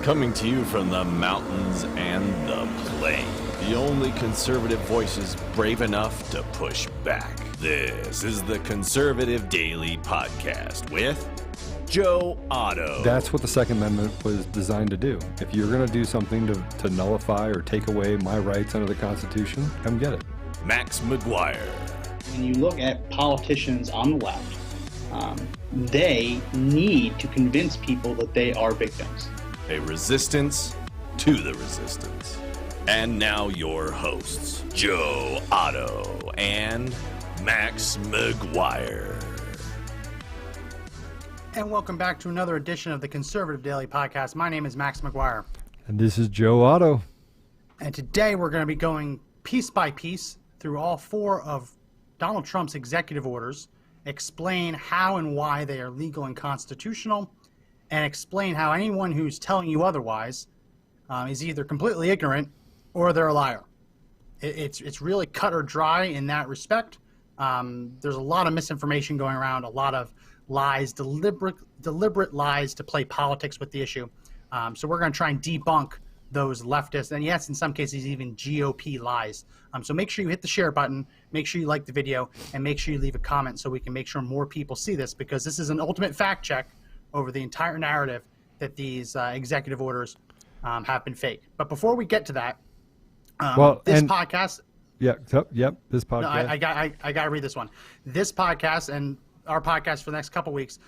Coming to you from the mountains and the plain, the only conservative voices brave enough to push back. This is the Conservative Daily Podcast with Joe Otto. That's what the Second Amendment was designed to do. If you're going to do something to nullify or take away my rights under the Constitution, come get it. Max McGuire. When you look at politicians on the left, they need to convince people that they are victims. A resistance to the resistance. And now your hosts, Joe Otto and Max McGuire. And welcome back to another edition of the Conservative Daily Podcast. My name is Max McGuire. And this is Joe Otto. And today we're going to be going piece by piece through all four of Donald Trump's executive orders, explain how and why they are legal and constitutional, and explain how anyone who's telling you otherwise is either completely ignorant or they're a liar. It's really cut or dry in that respect. There's a lot of misinformation going around, a lot of lies, deliberate lies to play politics with the issue. So we're going to try and debunk those leftist, and yes, in some cases, even GOP lies. So make sure you hit the share button, make sure you like the video, and make sure you leave a comment so we can make sure more people see this, because this is an ultimate fact check over the entire narrative that these executive orders have been fake. But before we get to that, this podcast... This podcast. No, I got to read this one. This podcast and our podcast for the next couple weeks,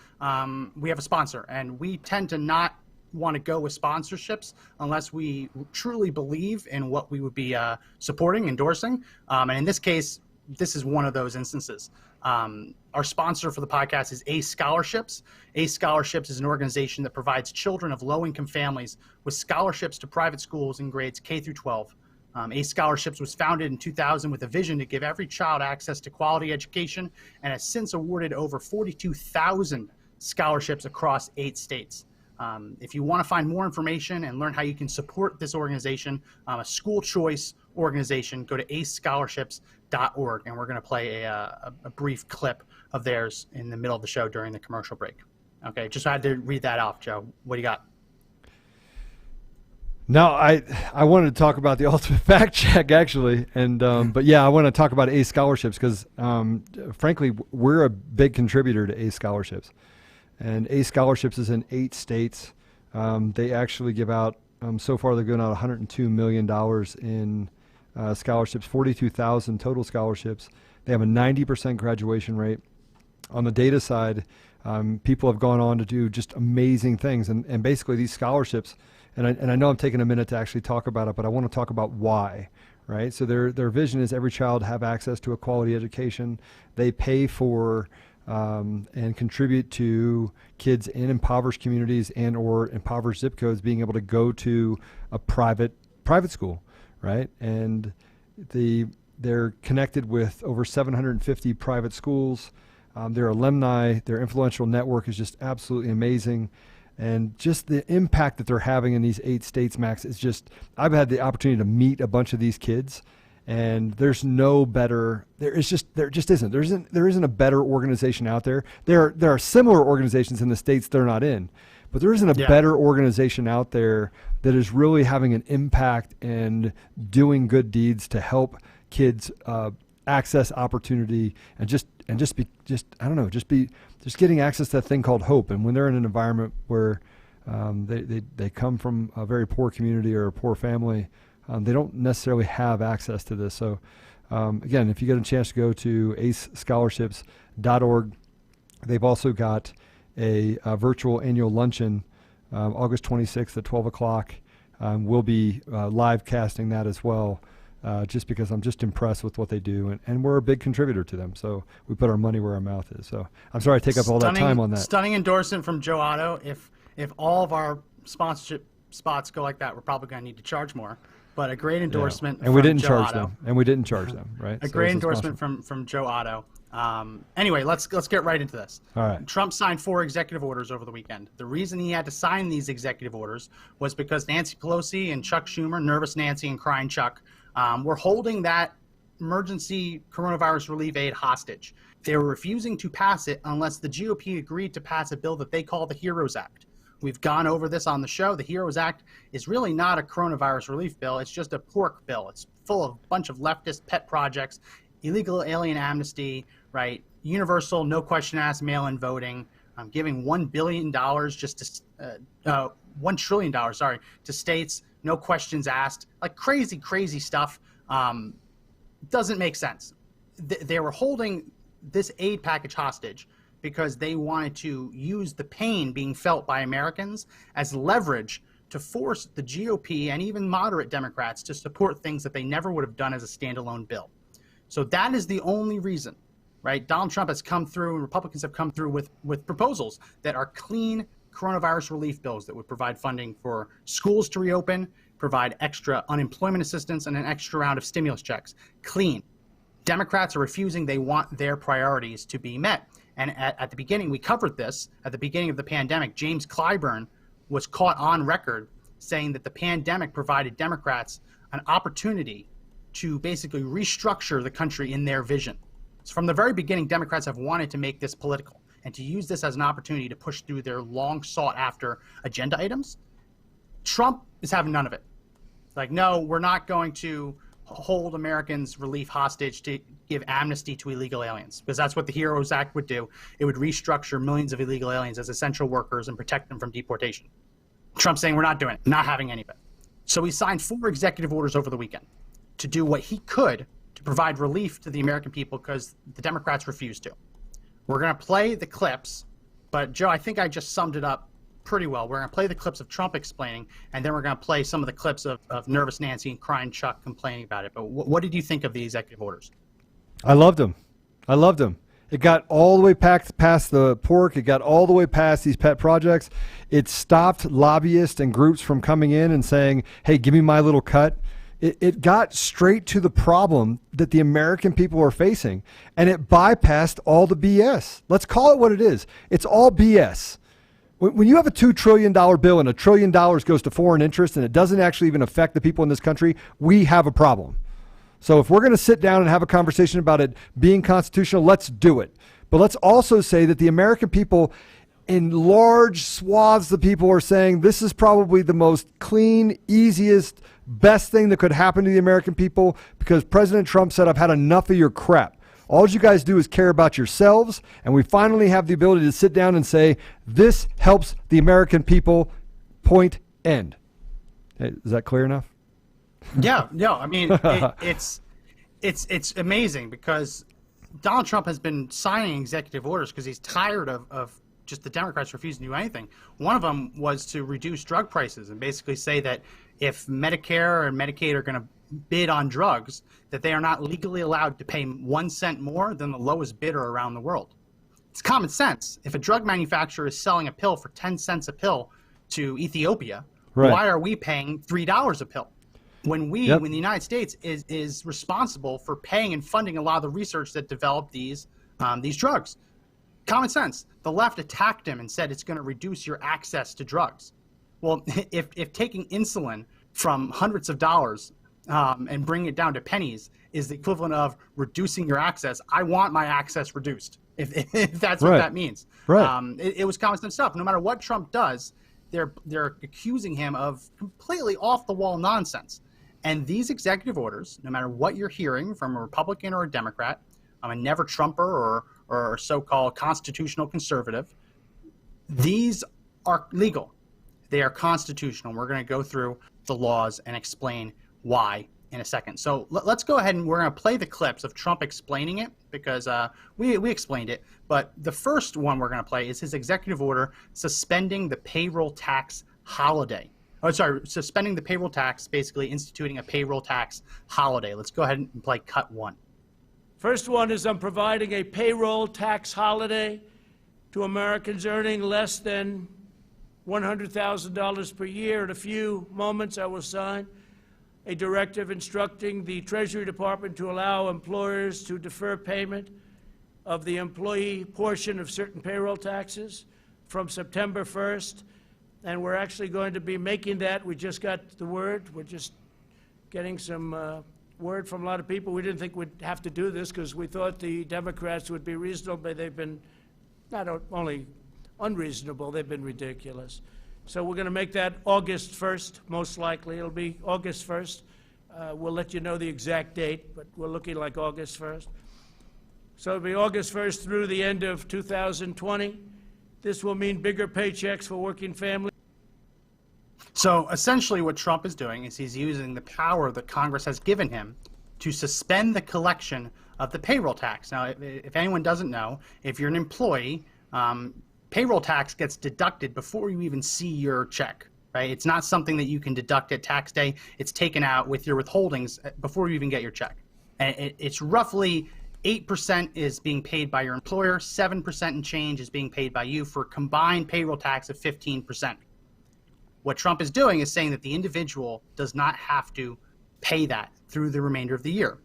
we have a sponsor, and we tend to not want to go with sponsorships unless we truly believe in what we would be supporting, endorsing. And in this case, this is one of those instances. Our sponsor for the podcast is ACE Scholarships. ACE Scholarships is an organization that provides children of low-income families with scholarships to private schools in grades K through 12. ACE Scholarships was founded in 2000 with a vision to give every child access to quality education, and has since awarded over 42,000 scholarships across 8 states. If you want to find more information and learn how you can support this organization, a school choice organization, go to acescholarships.org, and we're going to play a brief clip of theirs in the middle of the show during the commercial break. Okay, just had to read that off, Joe. What do you got? No, I wanted to talk about the ultimate fact check, actually, and but yeah, I want to talk about ACE Scholarships because, frankly, we're a big contributor to ACE Scholarships. And ACE Scholarships is in 8 states. They actually give out, so far they've given out $102 million in scholarships, 42,000 total scholarships. They have a 90% graduation rate. On the data side, people have gone on to do just amazing things. And basically these scholarships, and I know I'm taking a minute to actually talk about it, but I want to talk about why. Right? So their vision is every child have access to a quality education. They pay for and contribute to kids in impoverished communities and or impoverished zip codes being able to go to a private school, right? And they're connected with over 750 private schools. Their alumni, their influential network is just absolutely amazing. And just the impact that they're having in these 8 states, Max, is just, I've had the opportunity to meet a bunch of these kids. And there's no better. There just isn't. There isn't a better organization out there. There are similar organizations in the states they're not in, but there isn't a better organization out there that is really having an impact and doing good deeds to help kids access opportunity and just getting access to that thing called hope. And when they're in an environment where they come from a very poor community or a poor family. They don't necessarily have access to this. So, again, if you get a chance to go to acescholarships.org, they've also got a virtual annual luncheon August 26th at 12 o'clock. We'll be live casting that as well, just because I'm just impressed with what they do. And we're a big contributor to them. So we put our money where our mouth is. So I'm sorry I take up all that time on that. Stunning endorsement from Joe Otto. If all of our sponsorship spots go like that, we're probably going to need to charge more. But a great endorsement and we didn't Joe charge Otto. them. And we didn't charge them, right? A great endorsement from Joe Otto. Anyway, let's get right into this. All right. Trump signed 4 executive orders over the weekend. The reason he had to sign these executive orders was because Nancy Pelosi and Chuck Schumer, Nervous Nancy and Crying Chuck, were holding that emergency coronavirus relief aid hostage. They were refusing to pass it unless the GOP agreed to pass a bill that they call the HEROES Act, We've gone over this on the show. The HEROES Act is really not a coronavirus relief bill. It's just a pork bill. It's full of a bunch of leftist pet projects, illegal alien amnesty, right? Universal, no question asked mail-in voting, giving $1 billion just to $1 trillion, to states, no questions asked, like crazy stuff. Doesn't make sense. They were holding this aid package hostage because they wanted to use the pain being felt by Americans as leverage to force the GOP and even moderate Democrats to support things that they never would have done as a standalone bill. So that is the only reason, right? Donald Trump has come through and Republicans have come through with proposals that are clean coronavirus relief bills that would provide funding for schools to reopen, provide extra unemployment assistance, and an extra round of stimulus checks. Clean. Democrats are refusing. They want their priorities to be met. And at the beginning, we covered this, at the beginning of the pandemic, James Clyburn was caught on record saying that the pandemic provided Democrats an opportunity to basically restructure the country in their vision. So from the very beginning, Democrats have wanted to make this political and to use this as an opportunity to push through their long sought after agenda items. Trump is having none of it. Like, no, we're not going to hold Americans' relief hostage to give amnesty to illegal aliens, because that's what the HEROES Act would do. It would restructure millions of illegal aliens as essential workers and protect them from deportation. Trump's saying we're not doing it, not having any of it. So he signed 4 executive orders over the weekend to do what he could to provide relief to the American people because the Democrats refused to. We're going to play the clips, but Joe, I think I just summed it up pretty well. We're going to play the clips of Trump explaining, and then we're going to play some of the clips of Nervous Nancy and Crying Chuck complaining about it. But what did you think of the executive orders? I loved them. It got all the way past the pork. It got all the way past these pet projects. It stopped lobbyists and groups from coming in and saying, hey, give me my little cut. It got straight to the problem that the American people are facing, and it bypassed all the BS. Let's call it what it is. It's all BS. When you have a $2 trillion bill and $1 trillion goes to foreign interest and it doesn't actually even affect the people in this country, we have a problem. So if we're going to sit down and have a conversation about it being constitutional, let's do it. But let's also say that the American people, in large swaths of people, are saying this is probably the most clean, easiest, best thing that could happen to the American people because President Trump said, I've had enough of your crap. All you guys do is care about yourselves, and we finally have the ability to sit down and say, this helps the American people, point, end. Hey, is that clear enough? Yeah, no, I mean, it's amazing because Donald Trump has been signing executive orders because he's tired of just the Democrats refusing to do anything. One of them was to reduce drug prices and basically say that if Medicare and Medicaid are going to bid on drugs, that they are not legally allowed to pay 1 cent more than the lowest bidder around the world. It's common sense. If a drug manufacturer is selling a pill for 10 cents a pill to Ethiopia, right, why are we paying $3 a pill? When the United States is responsible for paying and funding a lot of the research that developed these drugs. Common sense. The left attacked him and said it's going to reduce your access to drugs. Well, if taking insulin from hundreds of dollars and bringing it down to pennies is the equivalent of reducing your access, I want my access reduced, if that's what that means. Right. It was common sense stuff. No matter what Trump does, they're accusing him of completely off-the-wall nonsense. And these executive orders, no matter what you're hearing from a Republican or a Democrat, a never-Trumper or so-called constitutional conservative, these are legal. They are constitutional. We're going to go through the laws and explain why in a second. So let's go ahead and we're going to play the clips of Trump explaining it because we explained it. But the first one we're going to play is his executive order suspending the payroll tax holiday. Suspending the payroll tax, basically instituting a payroll tax holiday. Let's go ahead and play cut 1. First one is I'm providing a payroll tax holiday to Americans earning less than $100,000 per year. In a few moments, I will sign a directive instructing the Treasury Department to allow employers to defer payment of the employee portion of certain payroll taxes from September 1st. And we're actually going to be making that. We just got the word. We're just getting some word from a lot of people. We didn't think we'd have to do this because we thought the Democrats would be reasonable, but they've been not only unreasonable, they've been ridiculous. So we're going to make that August 1st, most likely. It'll be August 1st. We'll let you know the exact date, but we're looking like August 1st. So it'll be August 1st through the end of 2020. This will mean bigger paychecks for working families. So essentially what Trump is doing is he's using the power that Congress has given him to suspend the collection of the payroll tax. Now, if anyone doesn't know, if you're an employee, payroll tax gets deducted before you even see your check, right? It's not something that you can deduct at tax day. It's taken out with your withholdings before you even get your check. And it's roughly 8% is being paid by your employer, 7% and change is being paid by you for a combined payroll tax of 15%. What Trump is doing is saying that the individual does not have to pay that through the remainder of the year.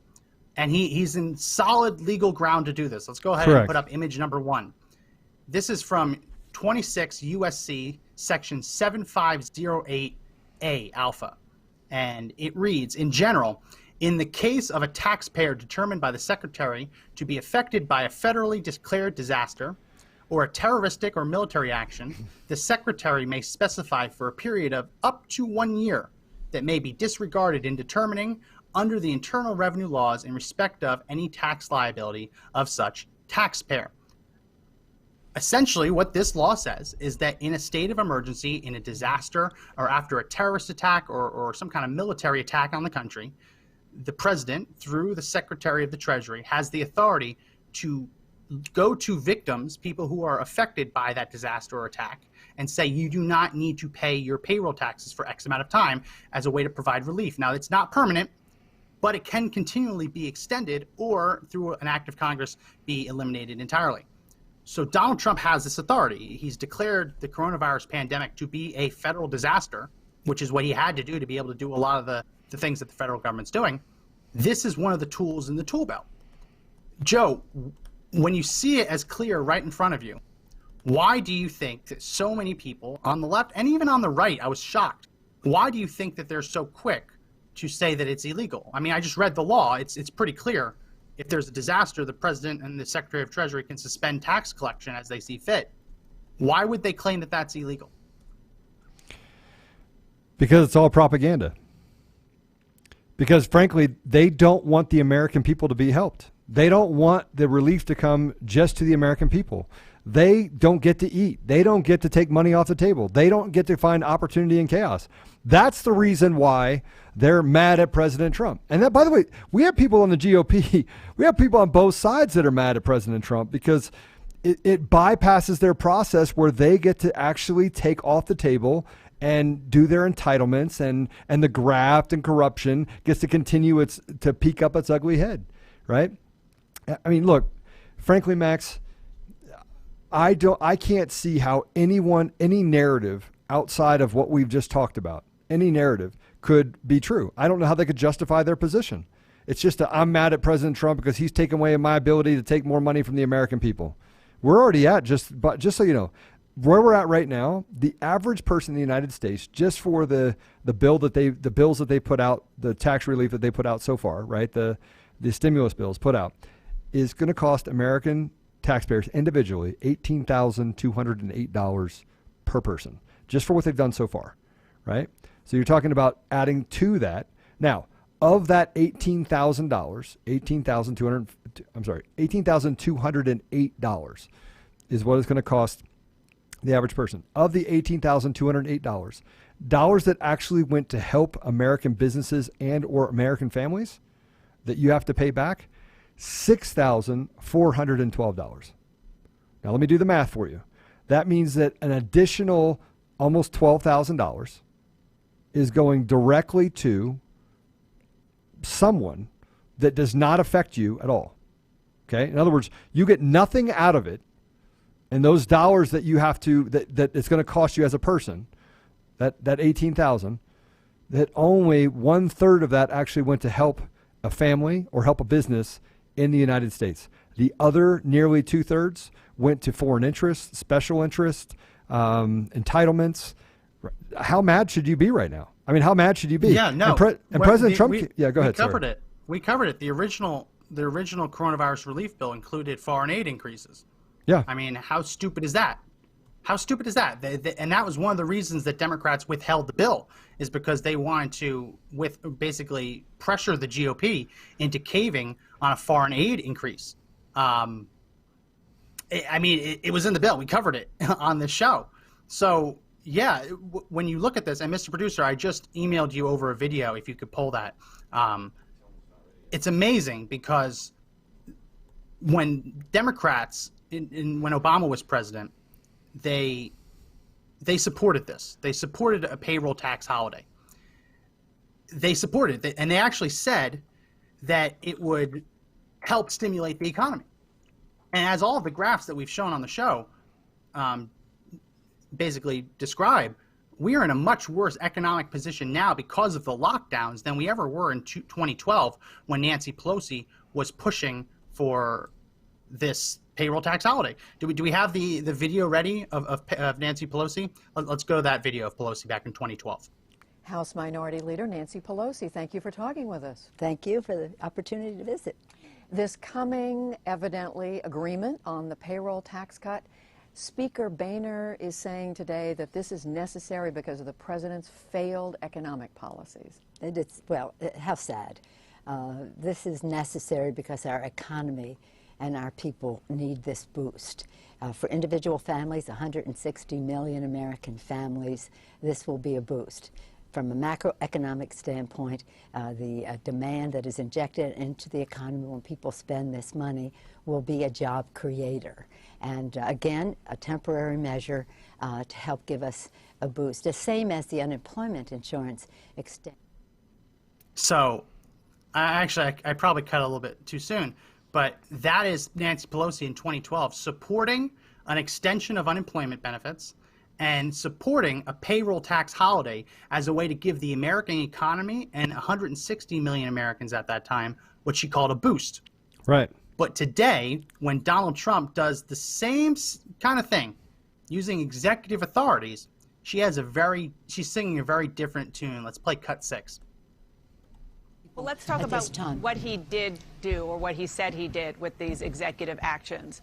And he's in solid legal ground to do this. Let's go ahead and put up image number 1. This is from 26 USC section 7508A alpha. And it reads, in general, in the case of a taxpayer determined by the Secretary to be affected by a federally declared disaster or a terroristic or military action, the Secretary may specify for a period of up to 1 year that may be disregarded in determining under the Internal Revenue laws in respect of any tax liability of such taxpayer. Essentially, what this law says is that in a state of emergency, in a disaster, or after a terrorist attack or some kind of military attack on the country, the president, through the Secretary of the Treasury, has the authority to go to victims, people who are affected by that disaster or attack, and say you do not need to pay your payroll taxes for X amount of time as a way to provide relief. Now, it's not permanent, but it can continually be extended or, through an act of Congress, be eliminated entirely. So Donald Trump has this authority. He's declared the coronavirus pandemic to be a federal disaster, which is what he had to do to be able to do a lot of the things that the federal government's doing. This is one of the tools in the tool belt. Joe, when you see it as clear right in front of you, why do you think that so many people on the left and even on the right, I was shocked, why do you think that they're so quick to say that it's illegal? I mean, I just read the law. It's pretty clear. If there's a disaster, the president and the Secretary of Treasury can suspend tax collection as they see fit. Why would they claim that that's illegal? Because it's all propaganda. Because, frankly, they don't want the American people to be helped. They don't want the relief to come just to the American people. They don't get to eat. They don't get to take money off the table. They don't get to find opportunity in chaos. That's the reason why they're mad at President Trump. And that, by the way, we have people on the GOP, we have people on both sides that are mad at President Trump because it bypasses their process where they get to actually take off the table and do their entitlements, and the graft and corruption gets to continue to peek up its ugly head, right? I mean, look, frankly, Max, I can't see how any narrative outside of what we've just talked about, any narrative could be true. I don't know how they could justify their position. It's just that I'm mad at President Trump because he's taken away my ability to take more money from the American people. We're already at just so you know, where we're at right now, the average person in the United States, just for the bills that they put out, the tax relief that they put out so far, right? The stimulus bills put out, is going to cost American taxpayers individually $18,208 per person, just for what they've done so far, right? So you're talking about adding to that. Now, of that $18,208 is what it's going to cost the average person. Of the $18,208, dollars that actually went to help American businesses and or American families that you have to pay back, $6,412. Now let me do the math for you. That means that an additional almost $12,000 is going directly to someone that does not affect you at all. Okay? In other words, you get nothing out of it, and those dollars that you have to, that it's going to cost you as a person, that 18,000, that only 1/3 of that actually went to help a family or help a business in the United States. The other nearly 2/3 went to foreign interests, special interests, entitlements. How mad should you be right now? I mean, how mad should you be? Yeah, no. And President Trump, yeah, go ahead. We covered it. The original coronavirus relief bill included foreign aid increases. Yeah. I mean, how stupid is that? How stupid is that? And that was one of the reasons that Democrats withheld the bill, is because they wanted to basically pressure the GOP into caving on a foreign aid increase. It was in the bill. We covered it on this show. So, yeah, when you look at this, and Mr. Producer, I just emailed you over a video, if you could pull that. It's amazing because when Democrats, when Obama was president, they supported this. They supported a payroll tax holiday. They supported it, and they actually said that it would help stimulate the economy. And as all of the graphs that we've shown on the show basically describe, we are in a much worse economic position now because of the lockdowns than we ever were in 2012 when Nancy Pelosi was pushing for this payroll tax holiday. Do we have the video ready of Nancy Pelosi? Let's go to that video of Pelosi back in 2012. House Minority Leader Nancy Pelosi, thank you for talking with us. Thank you for the opportunity to visit. This coming, evidently, agreement on the payroll tax cut, Speaker Boehner is saying today that this is necessary because of the president's failed economic policies. How sad. This is necessary because our economy and our people need this boost. For individual families, 160 million American families, this will be a boost. From a macroeconomic standpoint, the demand that is injected into the economy when people spend this money will be a job creator. And again, a temporary measure to help give us a boost, the same as the unemployment insurance extent. So, I probably cut a little bit too soon, but that is Nancy Pelosi in 2012 supporting an extension of unemployment benefits and supporting a payroll tax holiday as a way to give the American economy and 160 million Americans at that time what she called a boost. Right. But today, when Donald Trump does the same kind of thing, using executive authorities, she's singing a very different tune. Let's play cut 6. Well, let's talk about what he did do, or what he said he did with these executive actions.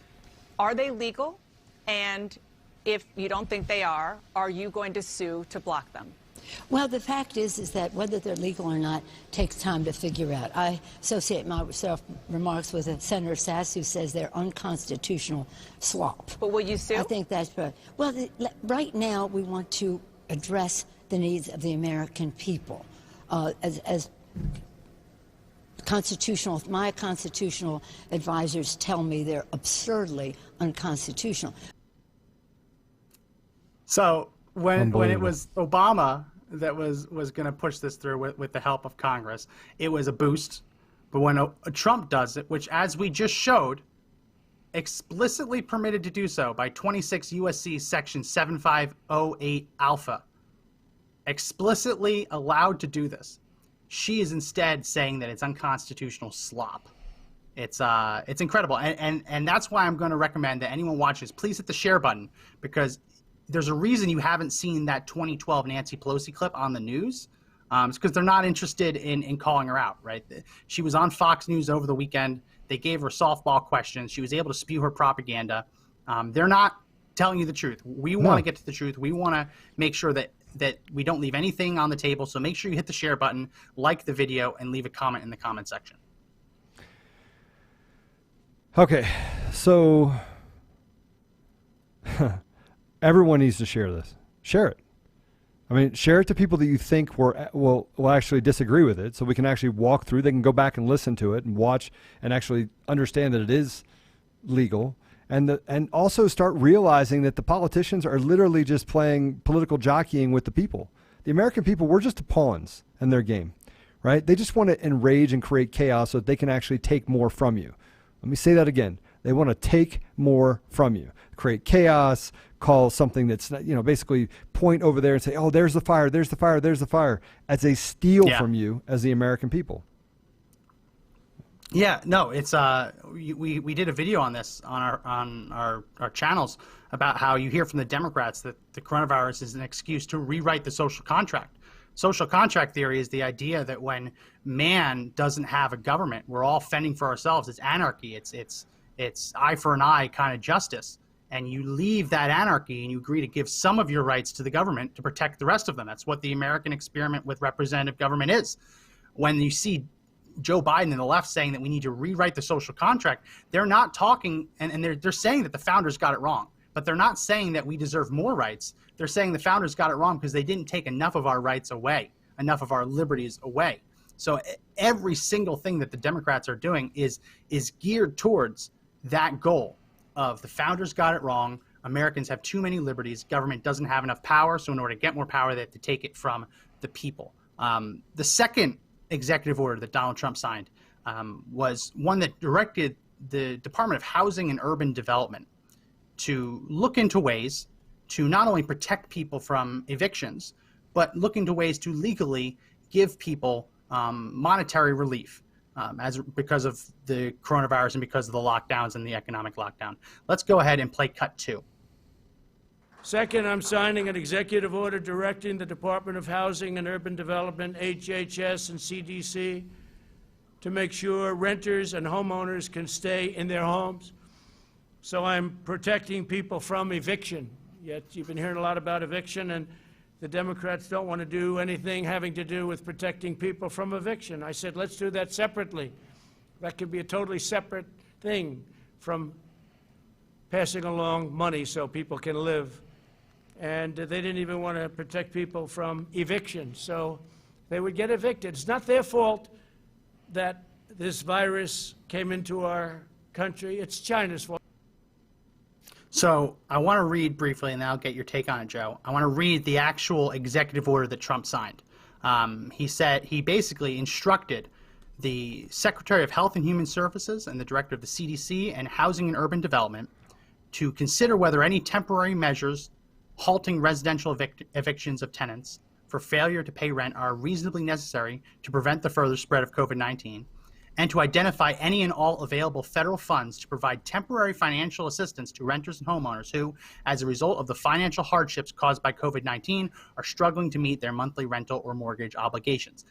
Are they legal? And if you don't think they are you going to sue to block them? Well, the fact is that whether they're legal or not takes time to figure out. I associate myself remarks with Senator Sass, who says they're unconstitutional slop. But will you sue? I think that's well. Right now, we want to address the needs of the American people. As my constitutional advisors tell me, they're absurdly unconstitutional. So when it was Obama that was going to push this through with the help of Congress, it was a boost. But when Trump does it, which, as we just showed, explicitly permitted to do so by 26 U.S.C. Section 7508 Alpha, explicitly allowed to do this, she is instead saying that it's unconstitutional slop. It's incredible, and that's why I'm going to recommend that anyone watches, please hit the share button, because there's a reason you haven't seen that 2012 Nancy Pelosi clip on the news. It's because they're not interested in calling her out, right? She was on Fox News over the weekend. They gave her softball questions. She was able to spew her propaganda. They're not telling you the truth. We want to get to the truth. We want to make sure that we don't leave anything on the table. So make sure you hit the share button, like the video, and leave a comment in the comment section. Okay, so everyone needs to share this. Share it. I mean, share it to people that you think will actually disagree with it, so we can actually walk through. They can go back and listen to it and watch and actually understand that it is legal, and also start realizing that the politicians are literally just playing political jockeying with the people. The American people, we're just pawns in their game, right? They just want to enrage and create chaos so that they can actually take more from you. Let me say that again. They want to take more from you, create chaos, call something that's not, basically point over there and say, oh, there's the fire, there's the fire, there's the fire, as they steal from you as the American people. Yeah, no, it's we did a video on this on our channels about how you hear from the Democrats that the coronavirus is an excuse to rewrite the social contract. Social contract theory is the idea that when man doesn't have a government, we're all fending for ourselves. It's anarchy. It's eye for an eye kind of justice. and you leave that anarchy and you agree to give some of your rights to the government to protect the rest of them. That's what the American experiment with representative government is. When you see Joe Biden and the left saying that we need to rewrite the social contract, they're not talking, and they're saying that the founders got it wrong, but they're not saying that we deserve more rights. They're saying the founders got it wrong because they didn't take enough of our rights away, enough of our liberties away. So every single thing that the Democrats are doing is geared towards that goal of the founders got it wrong. Americans have too many liberties. Government doesn't have enough power. So in order to get more power, they have to take it from the people. The second executive order that Donald Trump signed was one that directed the Department of Housing and Urban Development to look into ways to not only protect people from evictions, but look into ways to legally give people monetary relief because of the coronavirus and because of the lockdowns and the economic lockdown. Let's go ahead and play cut 2. Second, I'm signing an executive order directing the Department of Housing and Urban Development, HHS, and CDC to make sure renters and homeowners can stay in their homes. So I'm protecting people from eviction. Yet you've been hearing a lot about eviction, and the Democrats don't want to do anything having to do with protecting people from eviction. I said, let's do that separately. That could be a totally separate thing from passing along money so people can live. And they didn't even want to protect people from eviction, so they would get evicted. It's not their fault that this virus came into our country. It's China's fault. So I want to read briefly, and then I'll get your take on it, Joe. I want to read the actual executive order that Trump signed. He basically instructed the Secretary of Health and Human Services and the Director of the CDC and Housing and Urban Development to consider whether any temporary measures halting residential evictions of tenants for failure to pay rent are reasonably necessary to prevent the further spread of COVID-19, and to identify any and all available federal funds to provide temporary financial assistance to renters and homeowners who, as a result of the financial hardships caused by COVID-19, are struggling to meet their monthly rental or mortgage obligations.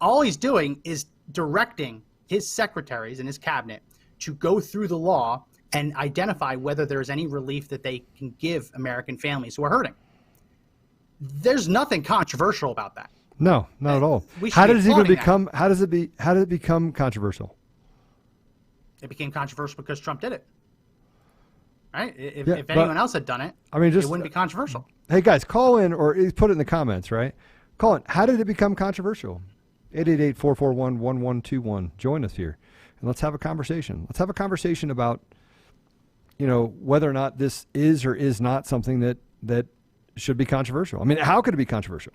All he's doing is directing his secretaries and his cabinet to go through the law and identify whether there's any relief that they can give American families who are hurting. There's nothing controversial about that. No, not at all. How did it become controversial? It became controversial because Trump did it. Right? If anyone else had done it, it wouldn't be controversial. Hey guys, call in or put it in the comments, right? Call in. How did it become controversial? 888-441-1121. Join us here and let's have a conversation. Let's have a conversation about whether or not this is or is not something that should be controversial. I mean, how could it be controversial?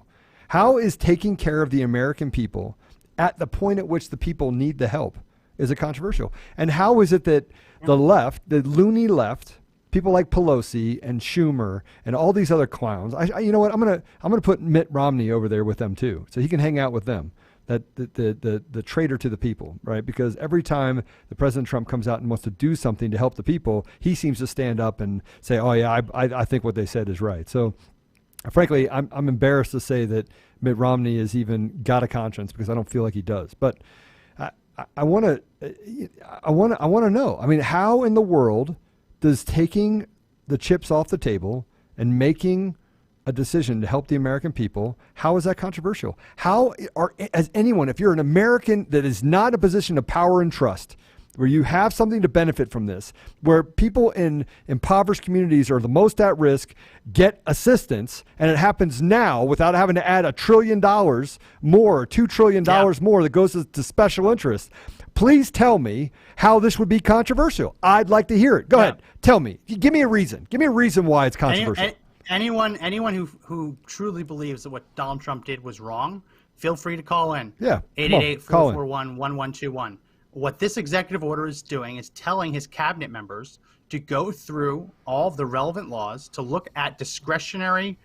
How is taking care of the American people at the point at which the people need the help, is it controversial? And how is it that the left, the loony left, people like Pelosi and Schumer and all these other clowns, you know what? I'm gonna put Mitt Romney over there with them too, so he can hang out with them. That the traitor to the people, right? Because every time the President Trump comes out and wants to do something to help the people, he seems to stand up and say, "Oh yeah, I think what they said is right." So, frankly, I'm embarrassed to say that Mitt Romney has even got a conscience because I don't feel like he does. But I want to know. I mean, how in the world does taking the chips off the table and making a decision to help the American people, how is that controversial? As anyone, if you're an American that is not in a position of power and trust, where you have something to benefit from this, where people in impoverished communities are the most at risk, get assistance, and it happens now without having to add $1 trillion more, $2 trillion more that goes to special interests. Please tell me how this would be controversial. I'd like to hear it. Go ahead. Tell me. Give me a reason. Give me a reason why it's controversial. Anyone who truly believes that what Donald Trump did was wrong, feel free to call in. Yeah. 888-441-1121. What this executive order is doing is telling his cabinet members to go through all of the relevant laws, to look at discretionary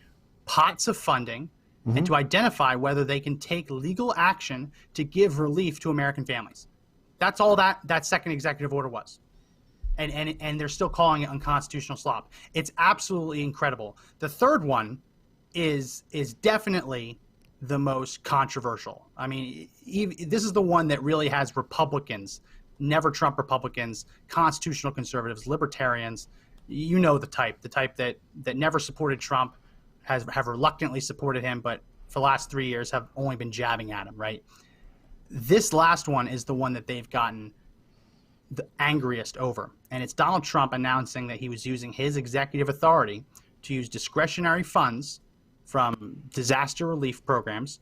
pots of funding, and to identify whether they can take legal action to give relief to American families. That's all that second executive order was. And they're still calling it unconstitutional slop. It's absolutely incredible. The third one is definitely the most controversial. I mean, this is the one that really has Republicans, never Trump Republicans, constitutional conservatives, libertarians, you know the type that never supported Trump, have reluctantly supported him, but for the last 3 years have only been jabbing at him, right? This last one is the one that they've gotten the angriest over. And it's Donald Trump announcing that he was using his executive authority to use discretionary funds from disaster relief programs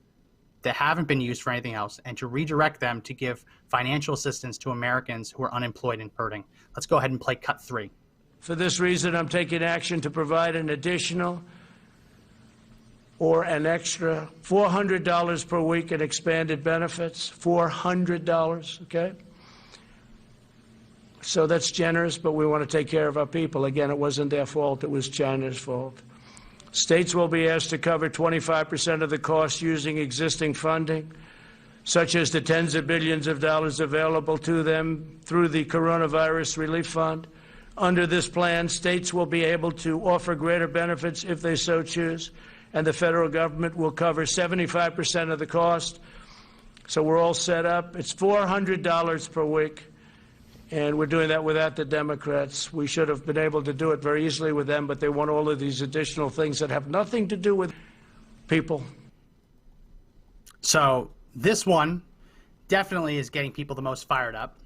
that haven't been used for anything else and to redirect them to give financial assistance to Americans who are unemployed and hurting. Let's go ahead and play cut 3. For this reason, I'm taking action to provide an additional or an extra $400 per week in expanded benefits. $400, okay? So that's generous, but we want to take care of our people. Again, it wasn't their fault. It was China's fault. States will be asked to cover 25% of the cost using existing funding, such as the tens of billions of dollars available to them through the Coronavirus Relief Fund. Under this plan, states will be able to offer greater benefits if they so choose, and the federal government will cover 75% of the cost. So we're all set up. It's $400 per week. And we're doing that without the Democrats. We should have been able to do it very easily with them, but they want all of these additional things that have nothing to do with people. So this one definitely is getting people the most fired up.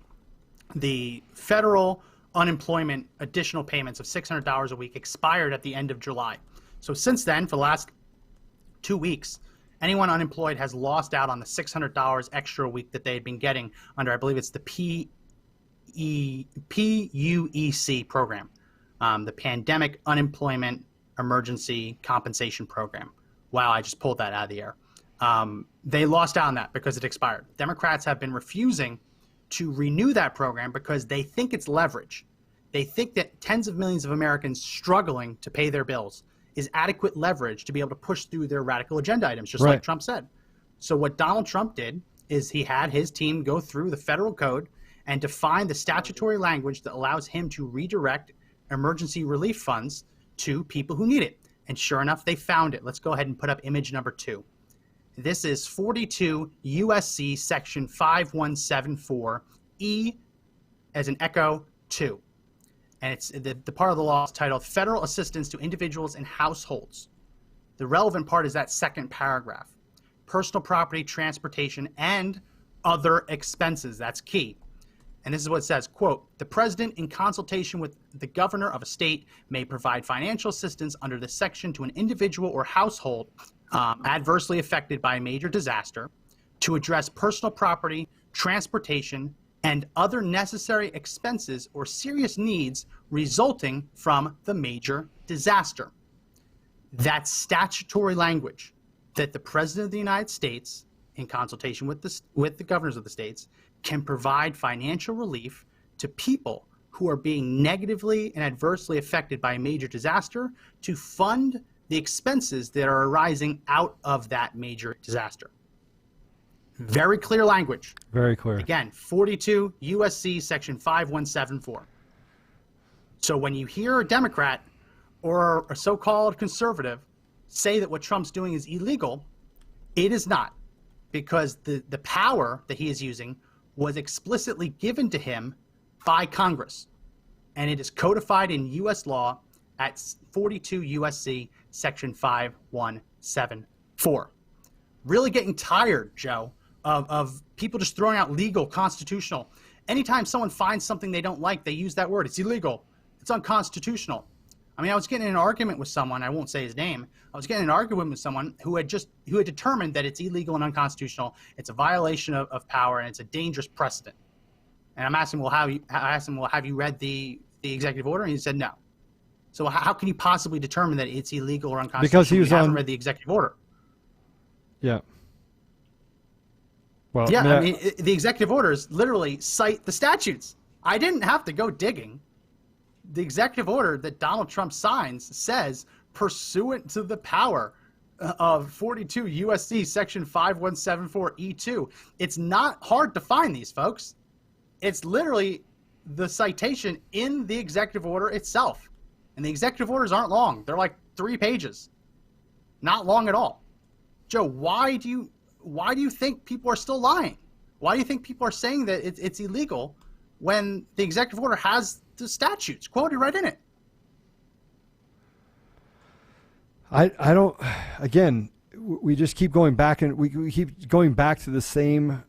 The federal unemployment additional payments of $600 a week expired at the end of July. So since then, for the last 2 weeks, anyone unemployed has lost out on the $600 extra a week that they had been getting under, I believe it's the PUEC program, the Pandemic Unemployment Emergency Compensation Program. Wow, I just pulled that out of the air. They lost out on that because it expired. Democrats have been refusing to renew that program because they think it's leverage. They think that tens of millions of Americans struggling to pay their bills is adequate leverage to be able to push through their radical agenda items, just like Trump said. So what Donald Trump did is he had his team go through the federal code and define the statutory language that allows him to redirect emergency relief funds to people who need it. And sure enough, they found it. Let's go ahead and put up image number 2. This is 42 USC section 5174 E as in echo 2. And it's the part of the law is titled Federal Assistance to Individuals and Households. The relevant part is that second paragraph. Personal property, transportation, and other expenses. That's key. And this is what it says, quote, the president in consultation with the governor of a state may provide financial assistance under this section to an individual or household adversely affected by a major disaster to address personal property, transportation, and other necessary expenses or serious needs resulting from the major disaster. That's statutory language that the president of the United States, in consultation with the governors of the states, can provide financial relief to people who are being negatively and adversely affected by a major disaster to fund the expenses that are arising out of that major disaster. Very clear language. Very clear. Again, 42 USC section 5174. So when you hear a Democrat or a so-called conservative say that what Trump's doing is illegal, it is not, because the power that he is using was explicitly given to him by Congress, and it is codified in U.S. law at 42 USC section 5174. Really getting tired, Joe, of people just throwing out legal, constitutional. Anytime someone finds something they don't like, they use that word. It's illegal. It's unconstitutional. I mean, I was getting in an argument with someone, I won't say his name. I was getting in an argument with someone who had determined that it's illegal and unconstitutional. It's a violation of power, and it's a dangerous precedent. And I'm asking, have you read the executive order? And he said no. So how can you possibly determine that it's illegal or unconstitutional? Because he hasn't read the executive order. Yeah. Well, yeah, I mean, the executive orders literally cite the statutes. I didn't have to go digging. The executive order that Donald Trump signs says, pursuant to the power of 42 USC section 5174 E2. It's not hard to find these, folks. It's literally the citation in the executive order itself. And the executive orders aren't long. They're like 3 pages. Not long at all. Joe, why do you think people are still lying? Why do you think people are saying that it's illegal when the executive order has the statutes quoted right in it? I don't, again, we just keep going back, and we keep going back to the same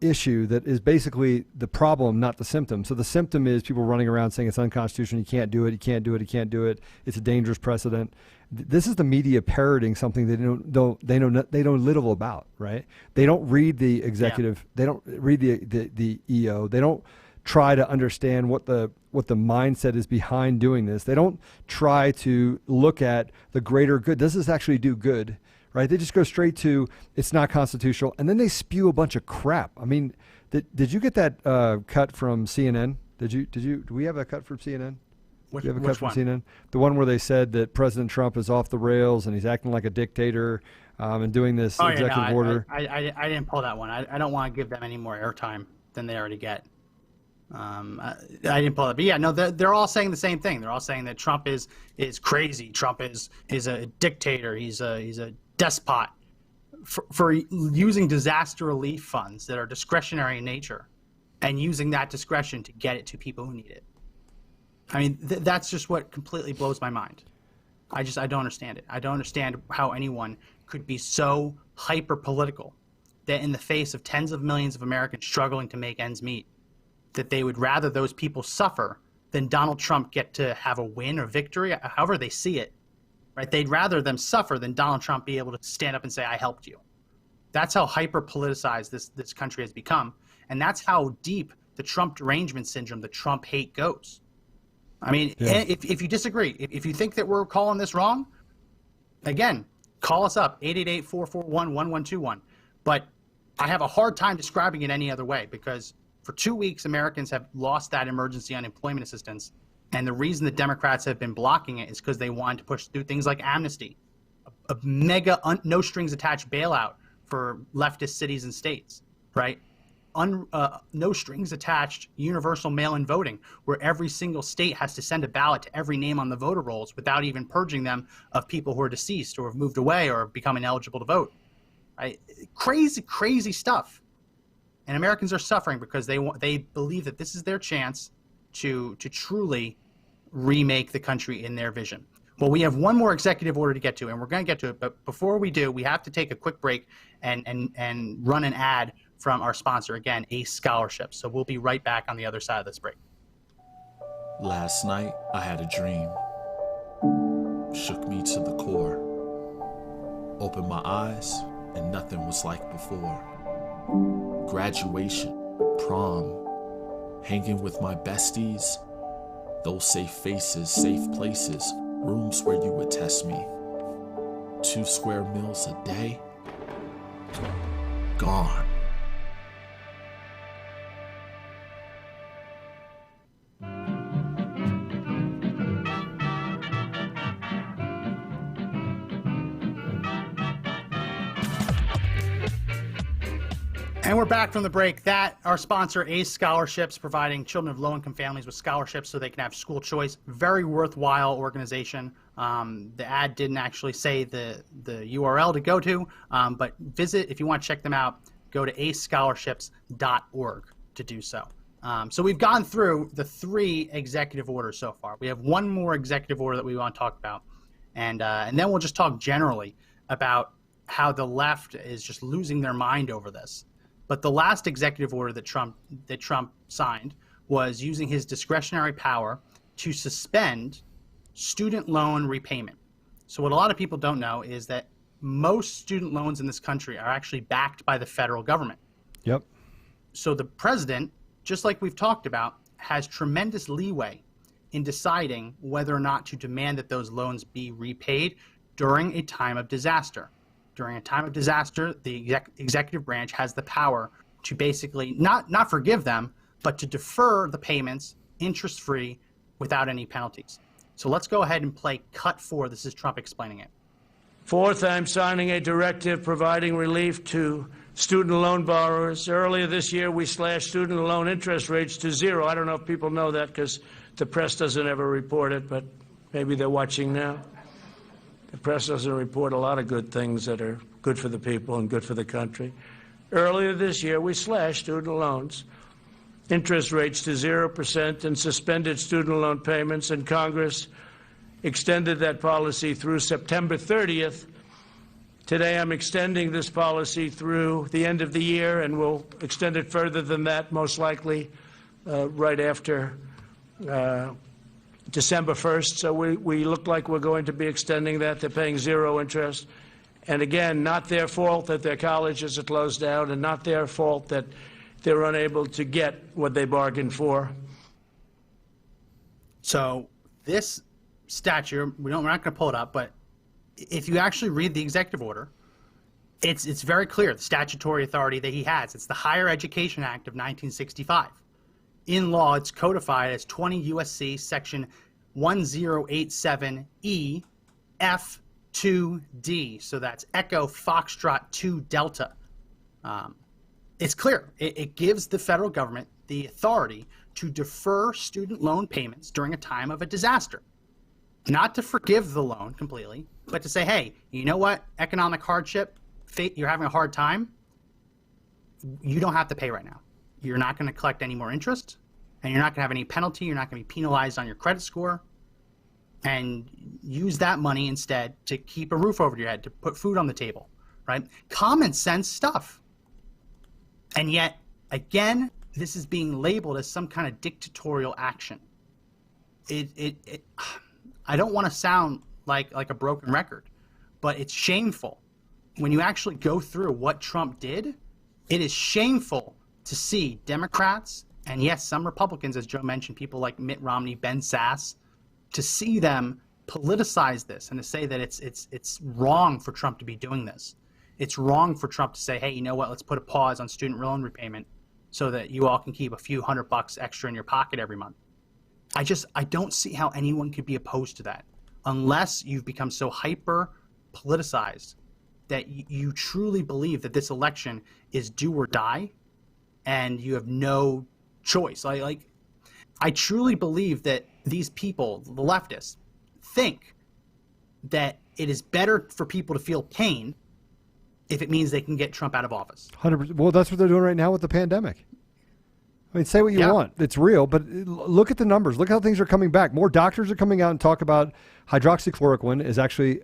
issue that is basically the problem, not the symptom. So the symptom is people running around saying it's unconstitutional, you can't do it, you can't do it, you can't do it, it's a dangerous precedent. This is the media parroting something they don't little about, right? They don't read the executive, they don't read the EO, they don't try to understand what the mindset is behind doing this. They don't try to look at the greater good. Does this actually do good? Right? They just go straight to it's not constitutional, and then they spew a bunch of crap. I mean, did you get that cut from CNN? Do we have a cut from CNN? Which, do you have a cut from one? CNN? The one where they said that President Trump is off the rails and he's acting like a dictator and doing this executive order. I didn't pull that one. I don't want to give them any more airtime than they already get. I didn't pull it, but yeah, no, they're all saying the same thing. They're all saying that Trump is crazy. Trump is a dictator. He's a despot for using disaster relief funds that are discretionary in nature and using that discretion to get it to people who need it. I mean, that's just what completely blows my mind. I don't understand it. I don't understand how anyone could be so hyper political that in the face of tens of millions of Americans struggling to make ends meet, that they would rather those people suffer than Donald Trump get to have a win or victory, however they see it. Right? They'd rather them suffer than Donald Trump be able to stand up and say, I helped you. That's how hyper-politicized this country has become. And that's how deep the Trump derangement syndrome, the Trump hate goes. I mean, if you disagree, if you think that we're calling this wrong, again, call us up, 888-441-1121. But I have a hard time describing it any other way, because for 2 weeks, Americans have lost that emergency unemployment assistance. And the reason the Democrats have been blocking it is because they wanted to push through things like amnesty, a mega no strings attached bailout for leftist cities and states, right? No strings attached universal mail-in voting, where every single state has to send a ballot to every name on the voter rolls without even purging them of people who are deceased or have moved away or have become ineligible to vote. Right? Crazy, crazy stuff. And Americans are suffering because they believe that this is their chance to truly remake the country in their vision. Well, we have one more executive order to get to, and we're going to get to it. But before we do, we have to take a quick break and run an ad from our sponsor, again, ACE Scholarships. So we'll be right back on the other side of this break. Last night, I had a dream. Shook me to the core. Opened my eyes, and nothing was like before. Graduation, prom, hanging with my besties, those safe faces, safe places, rooms where you would test me. 2 square meals a day, gone. And we're back from the break. Our sponsor, ACE Scholarships, providing children of low-income families with scholarships so they can have school choice. Very worthwhile organization. The ad didn't actually say the URL to go to, but visit, if you want to check them out, go to acescholarships.org to do so. So we've gone through the 3 executive orders so far. We have one more executive order that we want to talk about, and then we'll just talk generally about how the left is just losing their mind over this. But the last executive order that Trump signed was using his discretionary power to suspend student loan repayment. So what a lot of people don't know is that most student loans in this country are actually backed by the federal government. Yep. So the president, just like we've talked about, has tremendous leeway in deciding whether or not to demand that those loans be repaid during a time of disaster. During a time of disaster, the executive branch has the power to basically not forgive them, but to defer the payments interest-free without any penalties. So let's go ahead and play cut 4. This is Trump explaining it. Fourth, I'm signing a directive providing relief to student loan borrowers. Earlier this year, we slashed student loan interest rates to 0. I don't know if people know that because the press doesn't ever report it, but maybe they're watching now. The press doesn't report a lot of good things that are good for the people and good for the country. Earlier this year, we slashed student loans, interest rates to 0% and suspended student loan payments, and Congress extended that policy through September 30th. Today, I'm extending this policy through the end of the year, and we'll extend it further than that, most likely right after December 1st. So we look like we're going to be extending that. They're paying 0 interest. And again, not their fault that their colleges are closed down, and not their fault that they're unable to get what they bargained for. So this statute, we're not going to pull it up, but if you actually read the executive order, it's very clear the statutory authority that he has. It's the Higher Education Act of 1965. In law, it's codified as 20 U.S.C. Section 1087E F2D. So that's Echo Foxtrot 2 Delta. It's clear. It gives the federal government the authority to defer student loan payments during a time of a disaster. Not to forgive the loan completely, but to say, hey, you know what? Economic hardship, you're having a hard time. You don't have to pay right now. You're not going to collect any more interest, and you're not going to have any penalty. You're not going to be penalized on your credit score. And use that money instead to keep a roof over your head, to put food on the table, right? Common sense stuff. And yet, again, this is being labeled as some kind of dictatorial action. I don't want to sound like a broken record, but it's shameful. When you actually go through what Trump did, it is shameful to see Democrats, and yes, some Republicans, as Joe mentioned, people like Mitt Romney, Ben Sasse, to see them politicize this and to say that it's wrong for Trump to be doing this. It's wrong for Trump to say, hey, you know what, let's put a pause on student loan repayment so that you all can keep a few $100 extra in your pocket every month. I don't see how anyone could be opposed to that unless you've become so hyper politicized that you truly believe that this election is do or die and you have no choice. I truly believe that these people, the leftists, think that it is better for people to feel pain if it means they can get Trump out of office. 100%. Well, that's what they're doing right now with the pandemic. I mean, say what you want. It's real, but look at the numbers. Look how things are coming back. More doctors are coming out and talk about hydroxychloroquine is actually,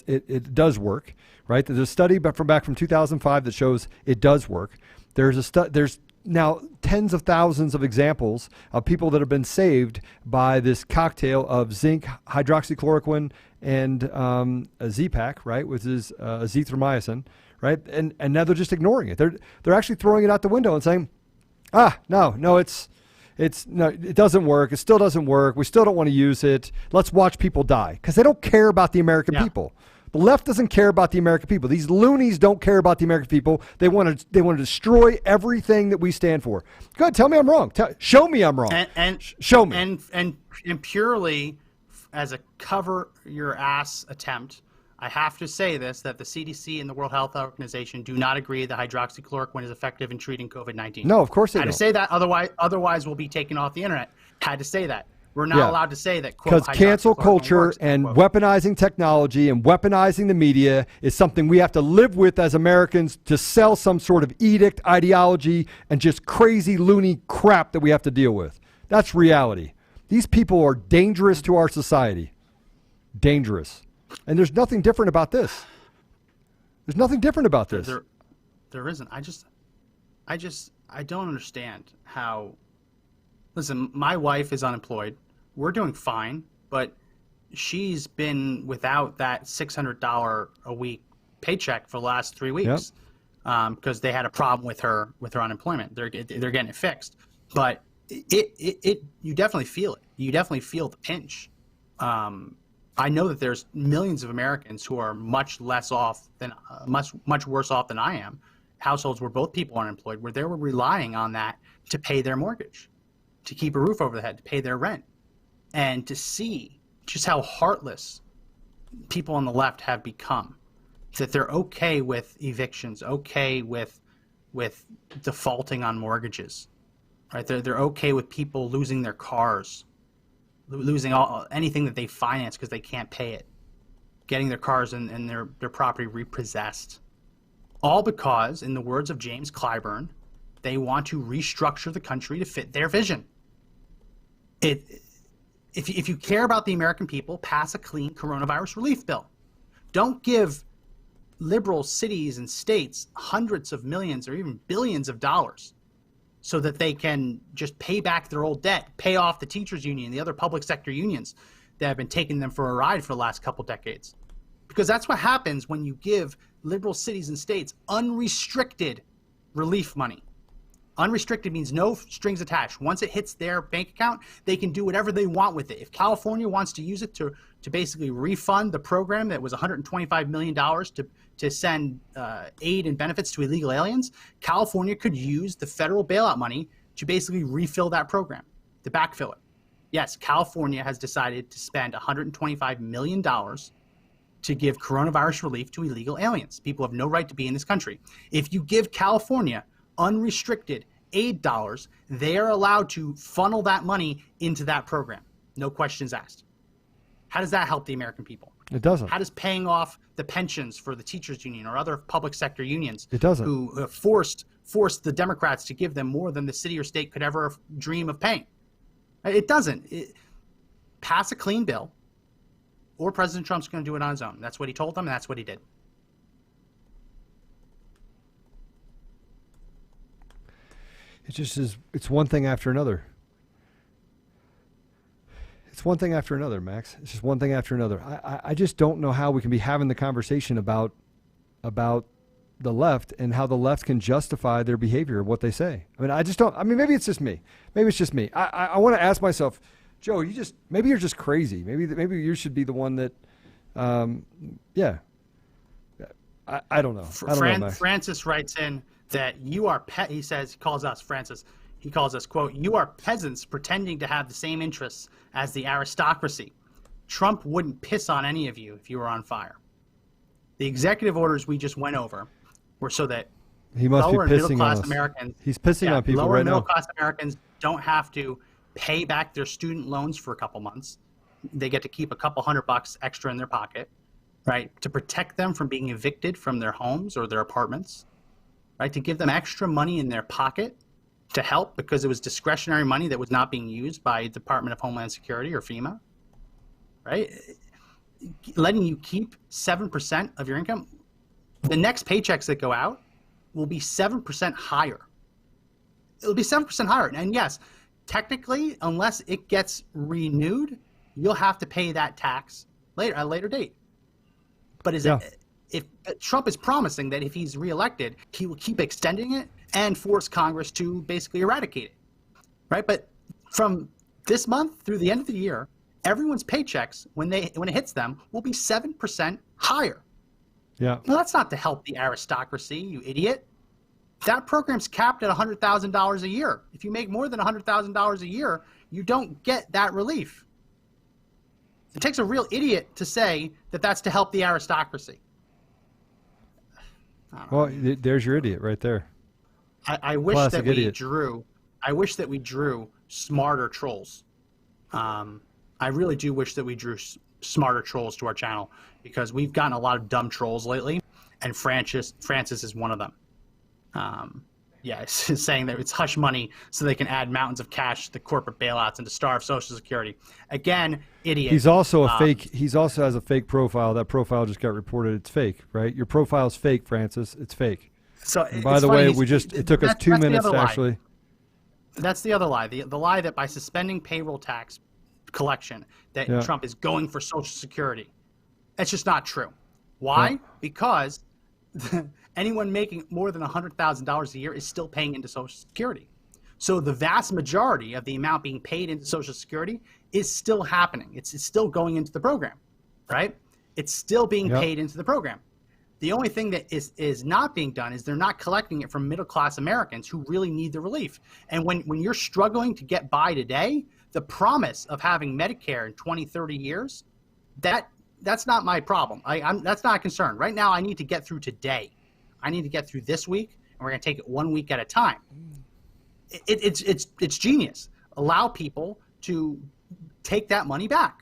it does work, right? There's a study from back from 2005 that shows it does work. There's now tens of thousands of examples of people that have been saved by this cocktail of zinc, hydroxychloroquine, and a Z-Pak, right, which is azithromycin, right? And now they're just ignoring it. They're actually throwing it out the window and saying, no, it doesn't work. It still doesn't work. We still don't want to use it. Let's watch people die, because they don't care about the American people. The left doesn't care about the American people. These loonies don't care about the American people. They want to destroy everything that we stand for. Go ahead, tell me I'm wrong. Show me I'm wrong. Show me. And purely as a cover your ass attempt, I have to say that the CDC and the World Health Organization do not agree that hydroxychloroquine is effective in treating COVID-19. No, of course they don't. Had to say that, otherwise we'll be taken off the internet. Had to say that. We're not allowed to say that. Because cancel culture and weaponizing technology and weaponizing the media is something we have to live with as Americans to sell some sort of edict, ideology, and just crazy, loony crap that we have to deal with. That's reality. These people are dangerous to our society. Dangerous. And there's nothing different about this. There's nothing different about this. There isn't. I don't understand how. Listen, my wife is unemployed. We're doing fine, but she's been without that $600 a week paycheck for the last 3 weeks because they had a problem with her unemployment. They're getting it fixed, but you definitely feel it. You definitely feel the pinch. I know that there's millions of Americans who are much worse off than I am. Households where both people are unemployed, where they were relying on that to pay their mortgage, to keep a roof over their head, to pay their rent, and to see just how heartless people on the left have become, that they're okay with evictions, okay with defaulting on mortgages, right? They're okay with people losing their cars, losing anything that they finance because they can't pay it, getting their cars and their property repossessed, all because, in the words of James Clyburn, they want to restructure the country to fit their vision. if you care about the American people, pass a clean coronavirus relief bill. Don't give liberal cities and states hundreds of millions or even billions of dollars so that they can just pay back their old debt, pay off the teachers union, the other public sector unions that have been taking them for a ride for the last couple decades. Because that's what happens when you give liberal cities and states unrestricted relief money. Unrestricted means no strings attached. Once it hits their bank account, they can do whatever they want with it. If California wants to use it to basically refund the program that was $125 million to send aid and benefits to illegal aliens, California could use the federal bailout money to basically refill that program, to backfill it. Yes, California has decided to spend $125 million to give coronavirus relief to illegal aliens. People have no right to be in this country. If you give California unrestricted aid dollars, they are allowed to funnel that money into that program. No questions asked. How does that help the American people? It doesn't. How does paying off the pensions for the teachers union or other public sector unions It doesn't. who forced the Democrats to give them more than the city or state could ever dream of paying? It doesn't. Pass a clean bill, or President Trump's going to do it on his own. That's what he told them, and that's what he did. It just is. It's one thing after another. It's one thing after another, Max. It's just one thing after another. I just don't know how we can be having the conversation about the left and how the left can justify their behavior of what they say. I mean, I just don't. I mean, maybe it's just me. Maybe it's just me. I want to ask myself, Joe, maybe you're just crazy. Maybe you should be the one that, yeah. I don't know. I don't know, Max. Francis writes in that you are, he calls us, quote, "You are peasants pretending to have the same interests as the aristocracy. Trump wouldn't piss on any of you if you were on fire." The executive orders we just went over were so that he must lower be and pissing middle-class on us. Americans, He's pissing on people lower right and now. middle-class Americans don't have to pay back their student loans for a couple months. They get to keep a couple $100 extra in their pocket, right? To protect them from being evicted from their homes or their apartments, right? To give them extra money in their pocket to help because it was discretionary money that was not being used by the Department of Homeland Security or FEMA, right? Letting you keep 7% of your income. The next paychecks that go out will be 7% higher. It'll be 7% higher. And yes, technically, unless it gets renewed, you'll have to pay that tax at a later date. But if Trump is promising that if he's reelected, he will keep extending it and force Congress to basically eradicate it, right? But from this month through the end of the year, everyone's paychecks, when it hits them, will be 7% higher. Yeah. Well, that's not to help the aristocracy, you idiot. That program's capped at $100,000 a year. If you make more than $100,000 a year, you don't get that relief. It takes a real idiot to say that that's to help the aristocracy. Well, there's your idiot right there. I wish Classic that idiot. we drew smarter trolls. I really do wish that we drew smarter trolls to our channel because we've gotten a lot of dumb trolls lately, and Francis is one of them. It's saying that it's hush money so they can add mountains of cash to the corporate bailouts and to starve Social Security. Again, idiot. He's also a fake. He's also has a fake profile. That profile just got reported. It's fake, right? Your profile's fake, Francis. It's fake. So and by the way, it took us 2 minutes to actually. That's the other lie. The lie that by suspending payroll tax collection that Trump is going for Social Security. That's just not true. Why? Yeah. Because anyone making more than $100,000 a year is still paying into Social Security. So the vast majority of the amount being paid into Social Security is still happening. It's still going into the program, right? It's still being paid into the program. The only thing that is not being done is they're not collecting it from middle-class Americans who really need the relief. And when you're struggling to get by today, the promise of having Medicare in 20, 30 years, that's not my problem. That's not a concern. Right now, I need to get through today. I need to get through this week, and we're going to take it 1 week at a time. It's genius. Allow people to take that money back.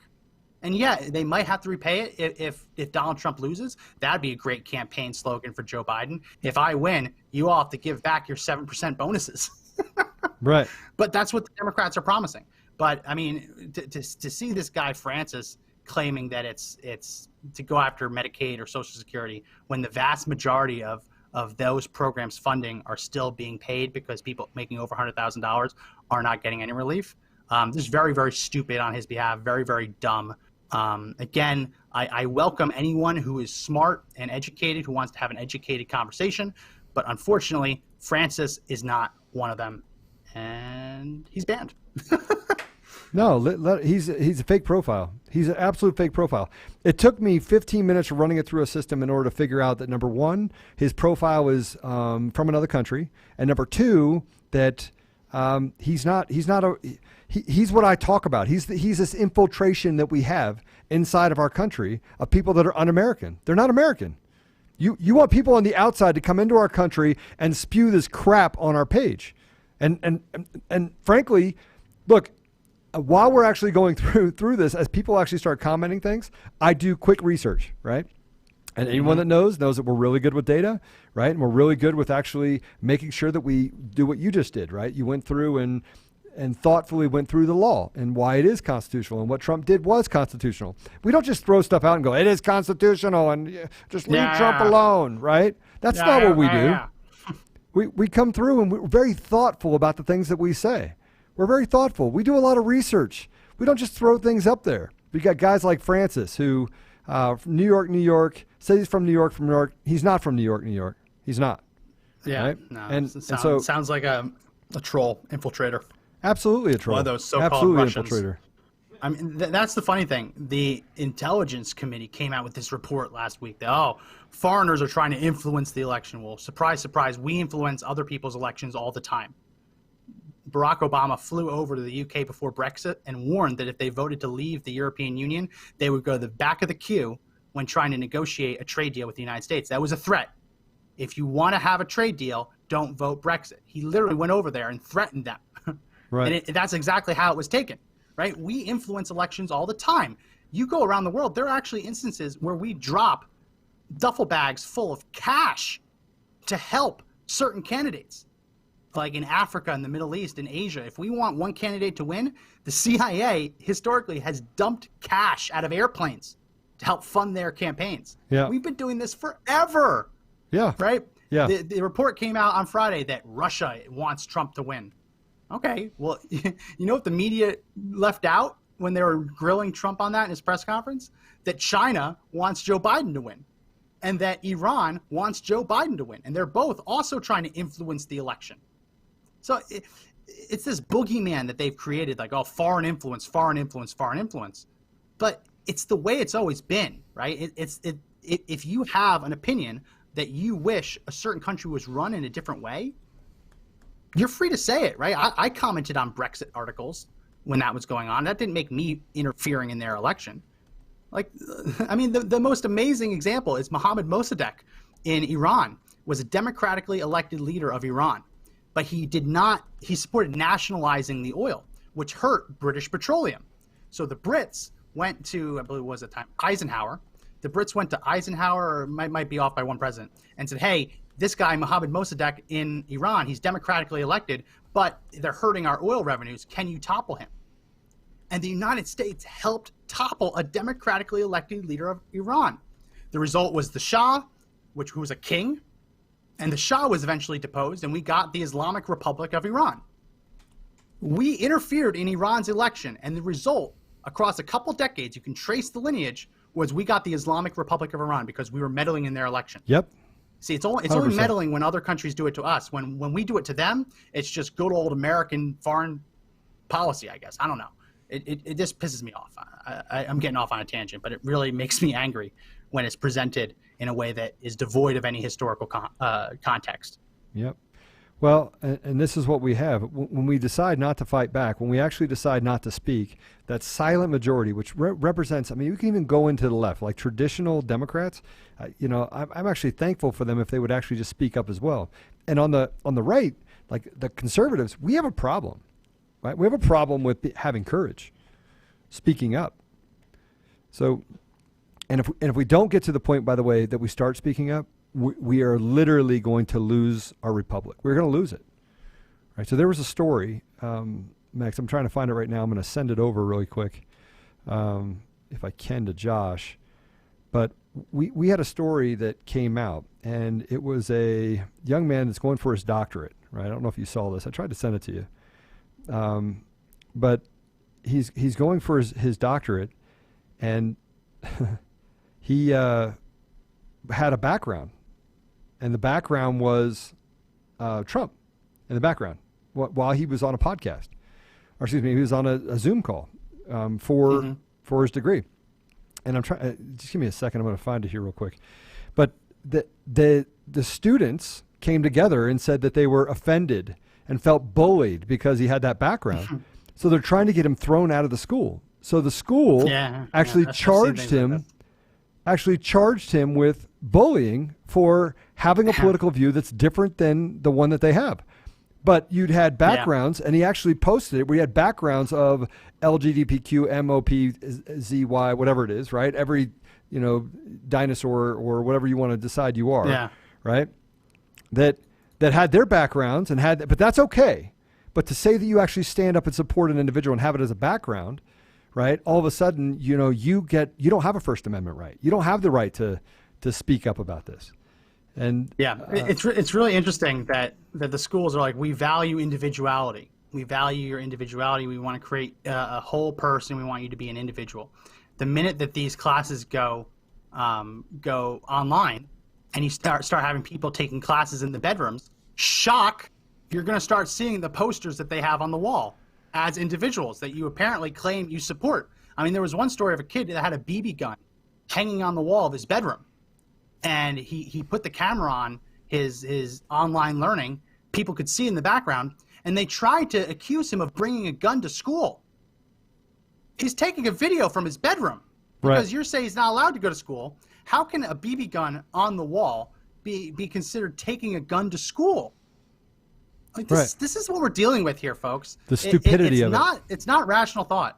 And they might have to repay it if Donald Trump loses. That'd be a great campaign slogan for Joe Biden. If I win, you all have to give back your 7% bonuses. Right. But that's what the Democrats are promising. But I mean, to see this guy Francis claiming that it's to go after Medicaid or Social Security when the vast majority of those programs funding are still being paid because people making over $100,000 are not getting any relief. This is very, very stupid on his behalf, very, very dumb. Again, I welcome anyone who is smart and educated, who wants to have an educated conversation, but unfortunately, Francis is not one of them, and he's banned. No, he's a fake profile. He's an absolute fake profile. It took me 15 minutes running it through a system in order to figure out that, number one, his profile is from another country, and number two, that he's what I talk about. He's this infiltration that we have inside of our country of people that are un-American. They're not American. You want people on the outside to come into our country and spew this crap on our page, and frankly, look. While we're actually going through this, as people actually start commenting things, I do quick research, right? And anyone that knows that we're really good with data, right? And we're really good with actually making sure that we do what you just did, right? You went through and thoughtfully went through the law and why it is constitutional and what Trump did was constitutional. We don't just throw stuff out and go, it is constitutional and just leave Trump alone, right? That's not what we do. We come through and we're very thoughtful about the things that we say. We're very thoughtful. We do a lot of research. We don't just throw things up there. We got guys like Francis who, from New York, says he's from New York. He's not from New York. He's not. Yeah. Right? No. And so sounds like a troll infiltrator. Absolutely a troll. One of those so-called absolutely Russians. Infiltrator. I mean, that's the funny thing. The Intelligence Committee came out with this report last week that, foreigners are trying to influence the election. Well, surprise, surprise, we influence other people's elections all the time. Barack Obama flew over to the UK before Brexit and warned that if they voted to leave the European Union, they would go to the back of the queue when trying to negotiate a trade deal with the United States. That was a threat. If you want to have a trade deal, don't vote Brexit. He literally went over there and threatened them. Right. And that's exactly how it was taken, right? We influence elections all the time. You go around the world, there are actually instances where we drop duffel bags full of cash to help certain candidates. Like in Africa, in the Middle East, in Asia, if we want one candidate to win, the CIA historically has dumped cash out of airplanes to help fund their campaigns. Yeah. We've been doing this forever. Yeah. Right? Yeah. The report came out on Friday that Russia wants Trump to win. Okay, well, you know what the media left out when they were grilling Trump on that in his press conference? That China wants Joe Biden to win and that Iran wants Joe Biden to win. And they're both also trying to influence the election. So it's this boogeyman that they've created, like, foreign influence. But it's the way it's always been, right? If you have an opinion that you wish a certain country was run in a different way, you're free to say it, right? I commented on Brexit articles when that was going on. That didn't make me interfering in their election. Like, I mean, the most amazing example is Mohammad Mossadegh in Iran was a democratically elected leader of Iran. But he supported nationalizing the oil, which hurt British petroleum. So the Brits went to, I believe it was at the time, Eisenhower. The Brits went to Eisenhower, or might be off by one president, and said, hey, this guy, Mohammad Mossadegh in Iran, he's democratically elected, but they're hurting our oil revenues. Can you topple him? And the United States helped topple a democratically elected leader of Iran. The result was the Shah, who was a king, and the Shah was eventually deposed, and we got the Islamic Republic of Iran. We interfered in Iran's election, and the result, across a couple decades, you can trace the lineage, was we got the Islamic Republic of Iran because we were meddling in their election. Yep. See, it's only meddling when other countries do it to us. When we do it to them, it's just good old American foreign policy, I guess. I don't know. It just pisses me off. I'm getting off on a tangent, but it really makes me angry when it's presented in a way that is devoid of any historical context. Yep. Well, and this is what we have. When we decide not to fight back, when we actually decide not to speak, that silent majority, which represents, I mean, you can even go into the left, like traditional Democrats, I'm actually thankful for them if they would actually just speak up as well. And on the right, like the conservatives, we have a problem, right? We have a problem with having courage, speaking up. So, and if we don't get to the point, by the way, that we start speaking up, we are literally going to lose our republic. We're going to lose it, right? So there was a story Max, I'm trying to find it right now. I'm going to send it over really quick, if I can, to Josh. But we had a story that came out, and it was a young man that's going for his doctorate, right? I don't know if you saw this. I tried to send it to you. But he's going for his doctorate, and he had a background, and the background was Trump in the background while he was on a podcast, or excuse me, he was on a Zoom call for his degree. And I'm trying. Just give me a second. I'm going to find it here real quick. But the students came together and said that they were offended and felt bullied because he had that background. So they're trying to get him thrown out of the school. So the school actually charged him with bullying for having a political view that's different than the one that they have. But you'd had backgrounds, and he actually posted it, where he had backgrounds of LGBTQ, MOP, ZY, whatever it is, right? Every, dinosaur or whatever you want to decide you are, right? That had their backgrounds but that's okay. But to say that you actually stand up and support an individual and have it as a background, right? All of a sudden, you don't have a First Amendment right. You don't have the right to speak up about this. And it's really interesting that the schools are like, we value individuality. We value your individuality. We want to create a whole person. We want you to be an individual. The minute that these classes go online, and you start having people taking classes in the bedrooms, shock, you're going to start seeing the posters that they have on the wall as individuals that you apparently claim you support. I mean, there was one story of a kid that had a BB gun hanging on the wall of his bedroom. And he put the camera on his online learning. People could see in the background, and they tried to accuse him of bringing a gun to school. He's taking a video from his bedroom because you're saying he's not allowed to go to school. How can a BB gun on the wall be considered taking a gun to school? Like this is what we're dealing with here, folks. The stupidity of it. It's not rational thought.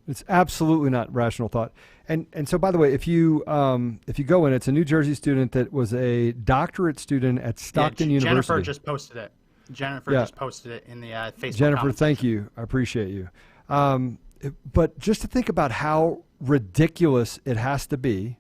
It's absolutely not rational thought. And so, by the way, if you go in, it's a New Jersey student that was a doctorate student at Stockton University. Jennifer just posted it. Just posted it in the Facebook. Jennifer, thank you. I appreciate you. But just to think about how ridiculous it has to be,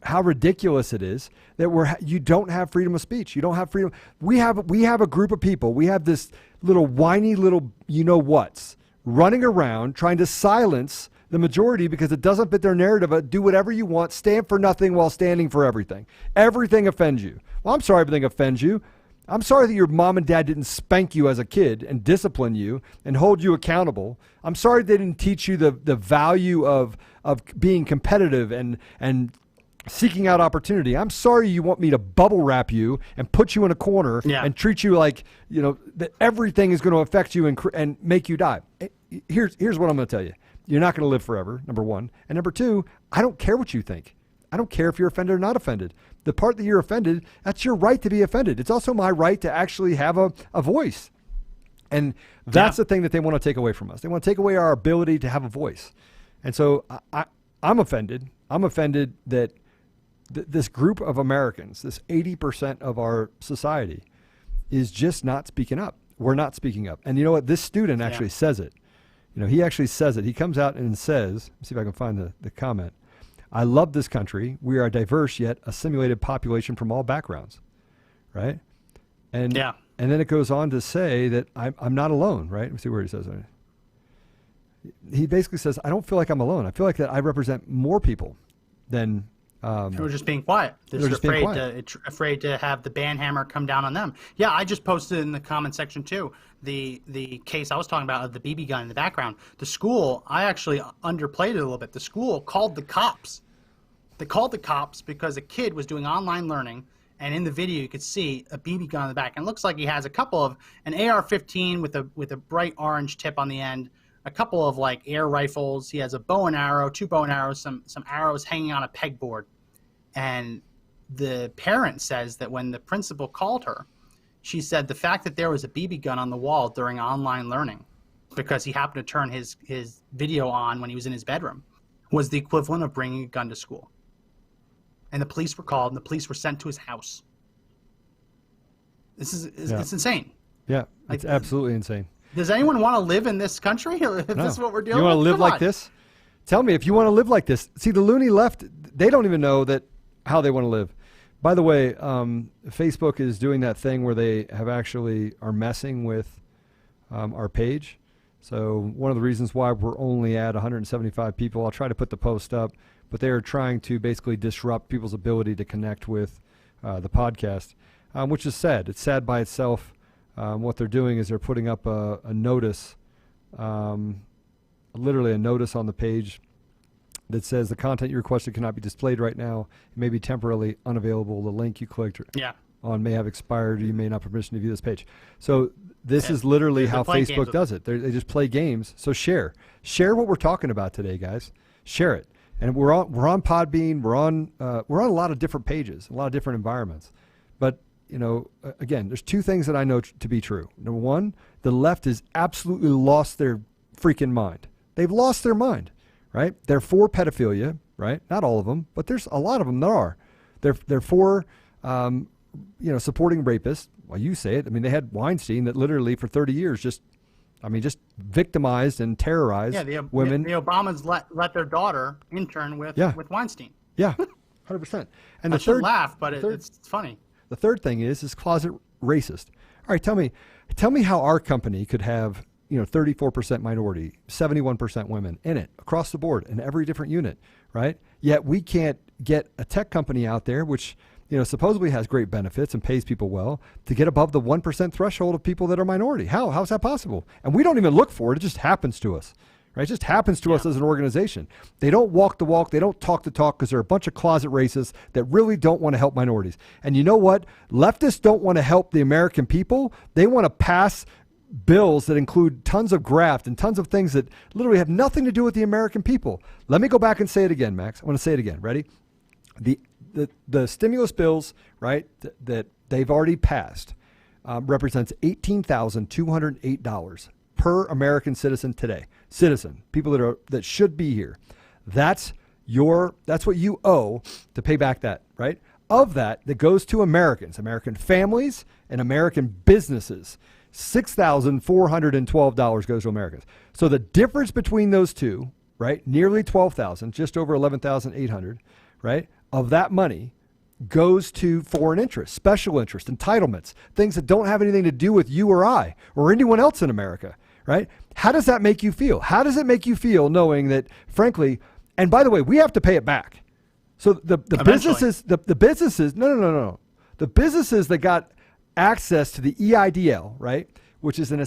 how ridiculous it is that you don't have freedom of speech. You don't have freedom. We have a group of people. We have this little whiny little you-know-whats running around trying to silence the majority because it doesn't fit their narrative of do whatever you want, stand for nothing while standing for everything. Everything offends you. Well, I'm sorry everything offends you. I'm sorry that your mom and dad didn't spank you as a kid and discipline you and hold you accountable. I'm sorry they didn't teach you the value of being competitive and seeking out opportunity. I'm sorry you want me to bubble wrap you and put you in a corner and treat you like, that everything is going to affect you and make you die. Here's what I'm going to tell you. You're not going to live forever, number one. And number two, I don't care what you think. I don't care if you're offended or not offended. The part that you're offended, that's your right to be offended. It's also my right to actually have a voice. And that's the thing that they want to take away from us. They want to take away our ability to have a voice. And so I'm offended. I'm offended that this group of Americans, this 80% of our society, is just not speaking up. We're not speaking up. And you know what? This student actually says it. He actually says it. He comes out and says, let's see if I can find the comment. I love this country. We are a diverse yet assimilated population from all backgrounds, right? And then it goes on to say that I'm not alone, right? Let me see where he says it. He basically says, I don't feel like I'm alone. I feel like that I represent more people than... We're just being quiet. They're afraid to have the banhammer come down on them. Yeah, I just posted in the comment section too the case I was talking about of the BB gun in the background. The school, I actually underplayed it a little bit. The school called the cops. They called the cops because a kid was doing online learning, and in the video you could see a BB gun in the back. And it looks like he has a couple of an AR-15 with a bright orange tip on the end, a couple of like air rifles. He has a bow and arrow, 2 bow and arrows, some arrows hanging on a pegboard. And the parent says that when the principal called her, she said the fact that there was a BB gun on the wall during online learning, because he happened to turn his video on when he was in his bedroom, was the equivalent of bringing a gun to school. And the police were called, and the police were sent to his house. This is it's insane. Yeah, it's absolutely insane. Does anyone want to live in this country? If No. this is what we're dealing You want to with? live Come like on. this? Tell me if you want to live like this. See, the loony left, they don't even know that how they want to live. By the way, Facebook is doing that thing where they have actually are messing with our page. So one of the reasons why we're only at 175 people, I'll try to put the post up, but they are trying to basically disrupt people's ability to connect with the podcast, which is sad. It's sad by itself. What they're doing is they're putting up a notice, literally a notice on the page that says the content you requested cannot be displayed right now. It may be temporarily unavailable. The link you clicked on may have expired, or you may not have permission to view this page. So this is literally how Facebook does it. They just play games. So share what we're talking about today, guys. Share it. And we're on Podbean. We're on a lot of different pages, a lot of different environments. But again, there's two things that I know to be true. Number one, the left has absolutely lost their freaking mind. They've lost their mind, right? They're for pedophilia, right? Not all of them, but there's a lot of them that are. They're for, supporting rapists. Well, you say it. I mean, they had Weinstein that literally for 30 years just victimized and terrorized women. The Obamas let their daughter intern with Weinstein. Yeah, 100%. And I should laugh, but it's funny. The third thing is closet racist. All right, tell me how our company could have 34% minority, 71% women in it across the board in every different unit, right? Yet we can't get a tech company out there which supposedly has great benefits and pays people well to get above the 1% threshold of people that are minority. How's that possible? And we don't even look for it. It just happens to us, right? It just happens to us as an organization. They don't walk the walk. They don't talk the talk because they're a bunch of closet racists that really don't want to help minorities. And you know what? Leftists don't want to help the American people. They want to pass bills that include tons of graft and tons of things that literally have nothing to do with the American people. Let me go back and say it again, Max. I want to say it again. Ready? The stimulus bills, right, that they've already passed represents $18,208 per American citizen today. Citizen, people that should be here. That's what you owe to pay back that, right? Of that goes to Americans, American families, and American businesses. $6,412 goes to Americans. So the difference between those two, right, nearly $12,000, just over $11,800, right, of that money goes to foreign interest, special interest, entitlements, things that don't have anything to do with you or I or anyone else in America, right? How does that make you feel? How does it make you feel knowing that, frankly, and by the way, we have to pay it back. So the businesses, the businesses, no. The businesses that got access to the EIDL, right, which is an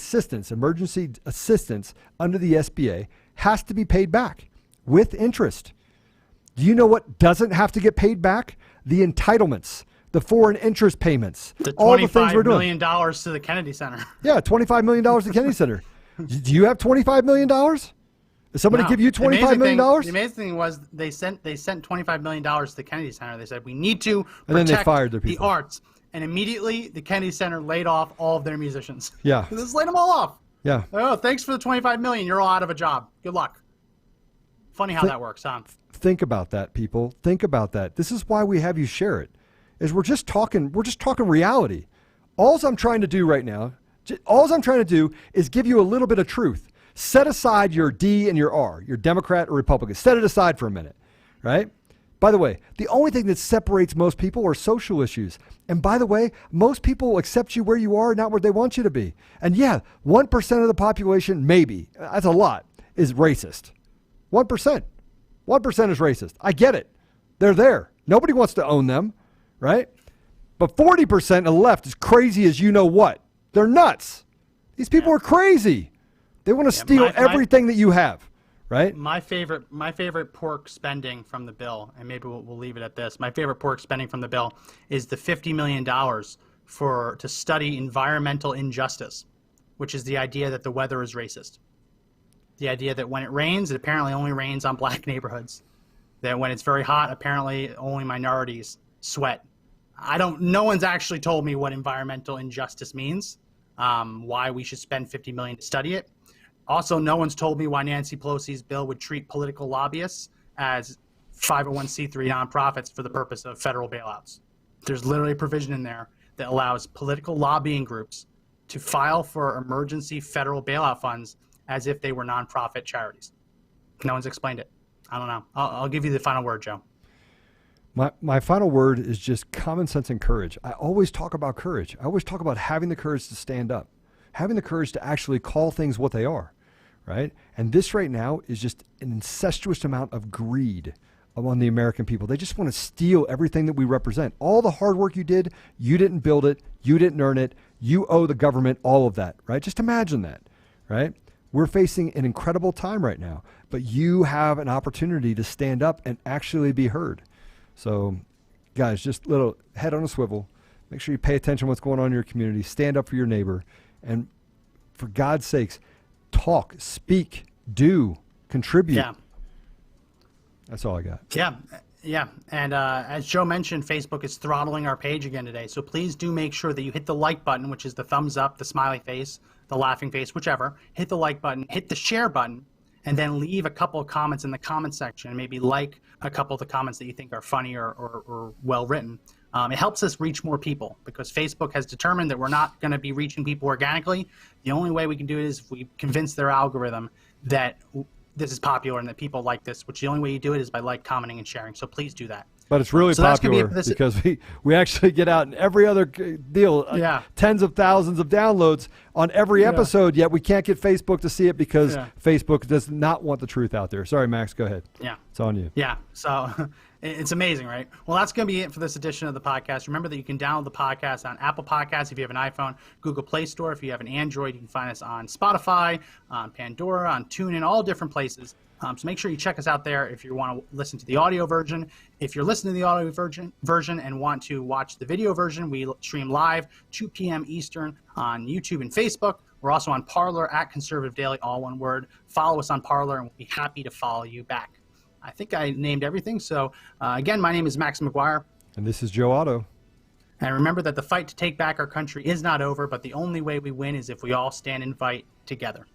emergency assistance under the SBA, has to be paid back with interest. Do you know what doesn't have to get paid back? The entitlements, the foreign interest payments, all the things we're doing. $25 million to the Kennedy Center. Yeah, $25 million to the Kennedy Center. Do you have $25 million? Did somebody give you $25 million? The amazing thing was they sent $25 million to the Kennedy Center. They said, we need to protect and then they fired their people. The arts. And immediately the Kennedy Center laid off all of their musicians. Yeah. Just laid them all off. Yeah. Oh, thanks for the $25 million. You're all out of a job. Good luck. Funny how that works, huh? Think about that, people. Think about that. This is why we have you share it. Is we're just talking reality. All I'm trying to do right now, is give you a little bit of truth. Set aside your D and your R, your Democrat or Republican. Set it aside for a minute, right? By the way, the only thing that separates most people are social issues. And by the way, most people will accept you where you are, not where they want you to be. And yeah, 1% of the population, maybe, that's a lot, is racist. 1%. 1% is racist. I get it. They're there. Nobody wants to own them, right? But 40% of the left is crazy as you know what. They're nuts. These people are crazy. They want to steal everything that you have, right? My favorite pork spending from the bill, and maybe we'll leave it at this. My favorite pork spending from the bill is the $50 million to study environmental injustice, which is the idea that the weather is racist. The idea that when it rains, it apparently only rains on black neighborhoods. That when it's very hot, apparently only minorities sweat. No one's actually told me what environmental injustice means, why we should spend $50 million to study it. Also, no one's told me why Nancy Pelosi's bill would treat political lobbyists as 501c3 nonprofits for the purpose of federal bailouts. There's literally a provision in there that allows political lobbying groups to file for emergency federal bailout funds as if they were nonprofit charities. No one's explained it. I don't know. I'll give you the final word, Joe. My final word is just common sense and courage. I always talk about courage. I always talk about having the courage to stand up, having the courage to actually call things what they are, right? And this right now is just an incestuous amount of greed among the American people. They just want to steal everything that we represent. All the hard work you did, you didn't build it, you didn't earn it, you owe the government all of that, right? Just imagine that, right? We're facing an incredible time right now, but you have an opportunity to stand up and actually be heard. So, guys, just little head on a swivel. Make sure you pay attention to what's going on in your community. Stand up for your neighbor. And for God's sakes, talk, speak, do, contribute. Yeah. That's all I got. Yeah. Yeah. And as Joe mentioned, Facebook is throttling our page again today. So please do make sure that you hit the like button, which is the thumbs up, the smiley face, the laughing face, whichever. Hit the like button, hit the share button, and then leave a couple of comments in the comment section. Maybe like a couple of the comments that you think are funny or well written. It helps us reach more people because Facebook has determined that we're not going to be reaching people organically. The only way we can do it is if we convince their algorithm that this is popular and that people like this, which the only way you do it is by like, commenting, and sharing. So please do that. But it's really popular because we actually get out in every other deal, tens of thousands of downloads on every episode, yet we can't get Facebook to see it because Facebook does not want the truth out there. Sorry, Max, go ahead. Yeah. It's on you. Yeah. So it's amazing, right? Well, that's going to be it for this edition of the podcast. Remember that you can download the podcast on Apple Podcasts if you have an iPhone, Google Play Store. If you have an Android, you can find us on Spotify, on Pandora, on TuneIn, all different places. So make sure you check us out there if you want to listen to the audio version. If you're listening to the audio version and want to watch the video version, we stream live 2 p.m. Eastern on YouTube and Facebook. We're also on Parler at Conservative Daily, all one word. Follow us on Parler, and we'll be happy to follow you back. I think I named everything. So, again, my name is Max McGuire. And this is Joe Otto. And remember that the fight to take back our country is not over, but the only way we win is if we all stand and fight together.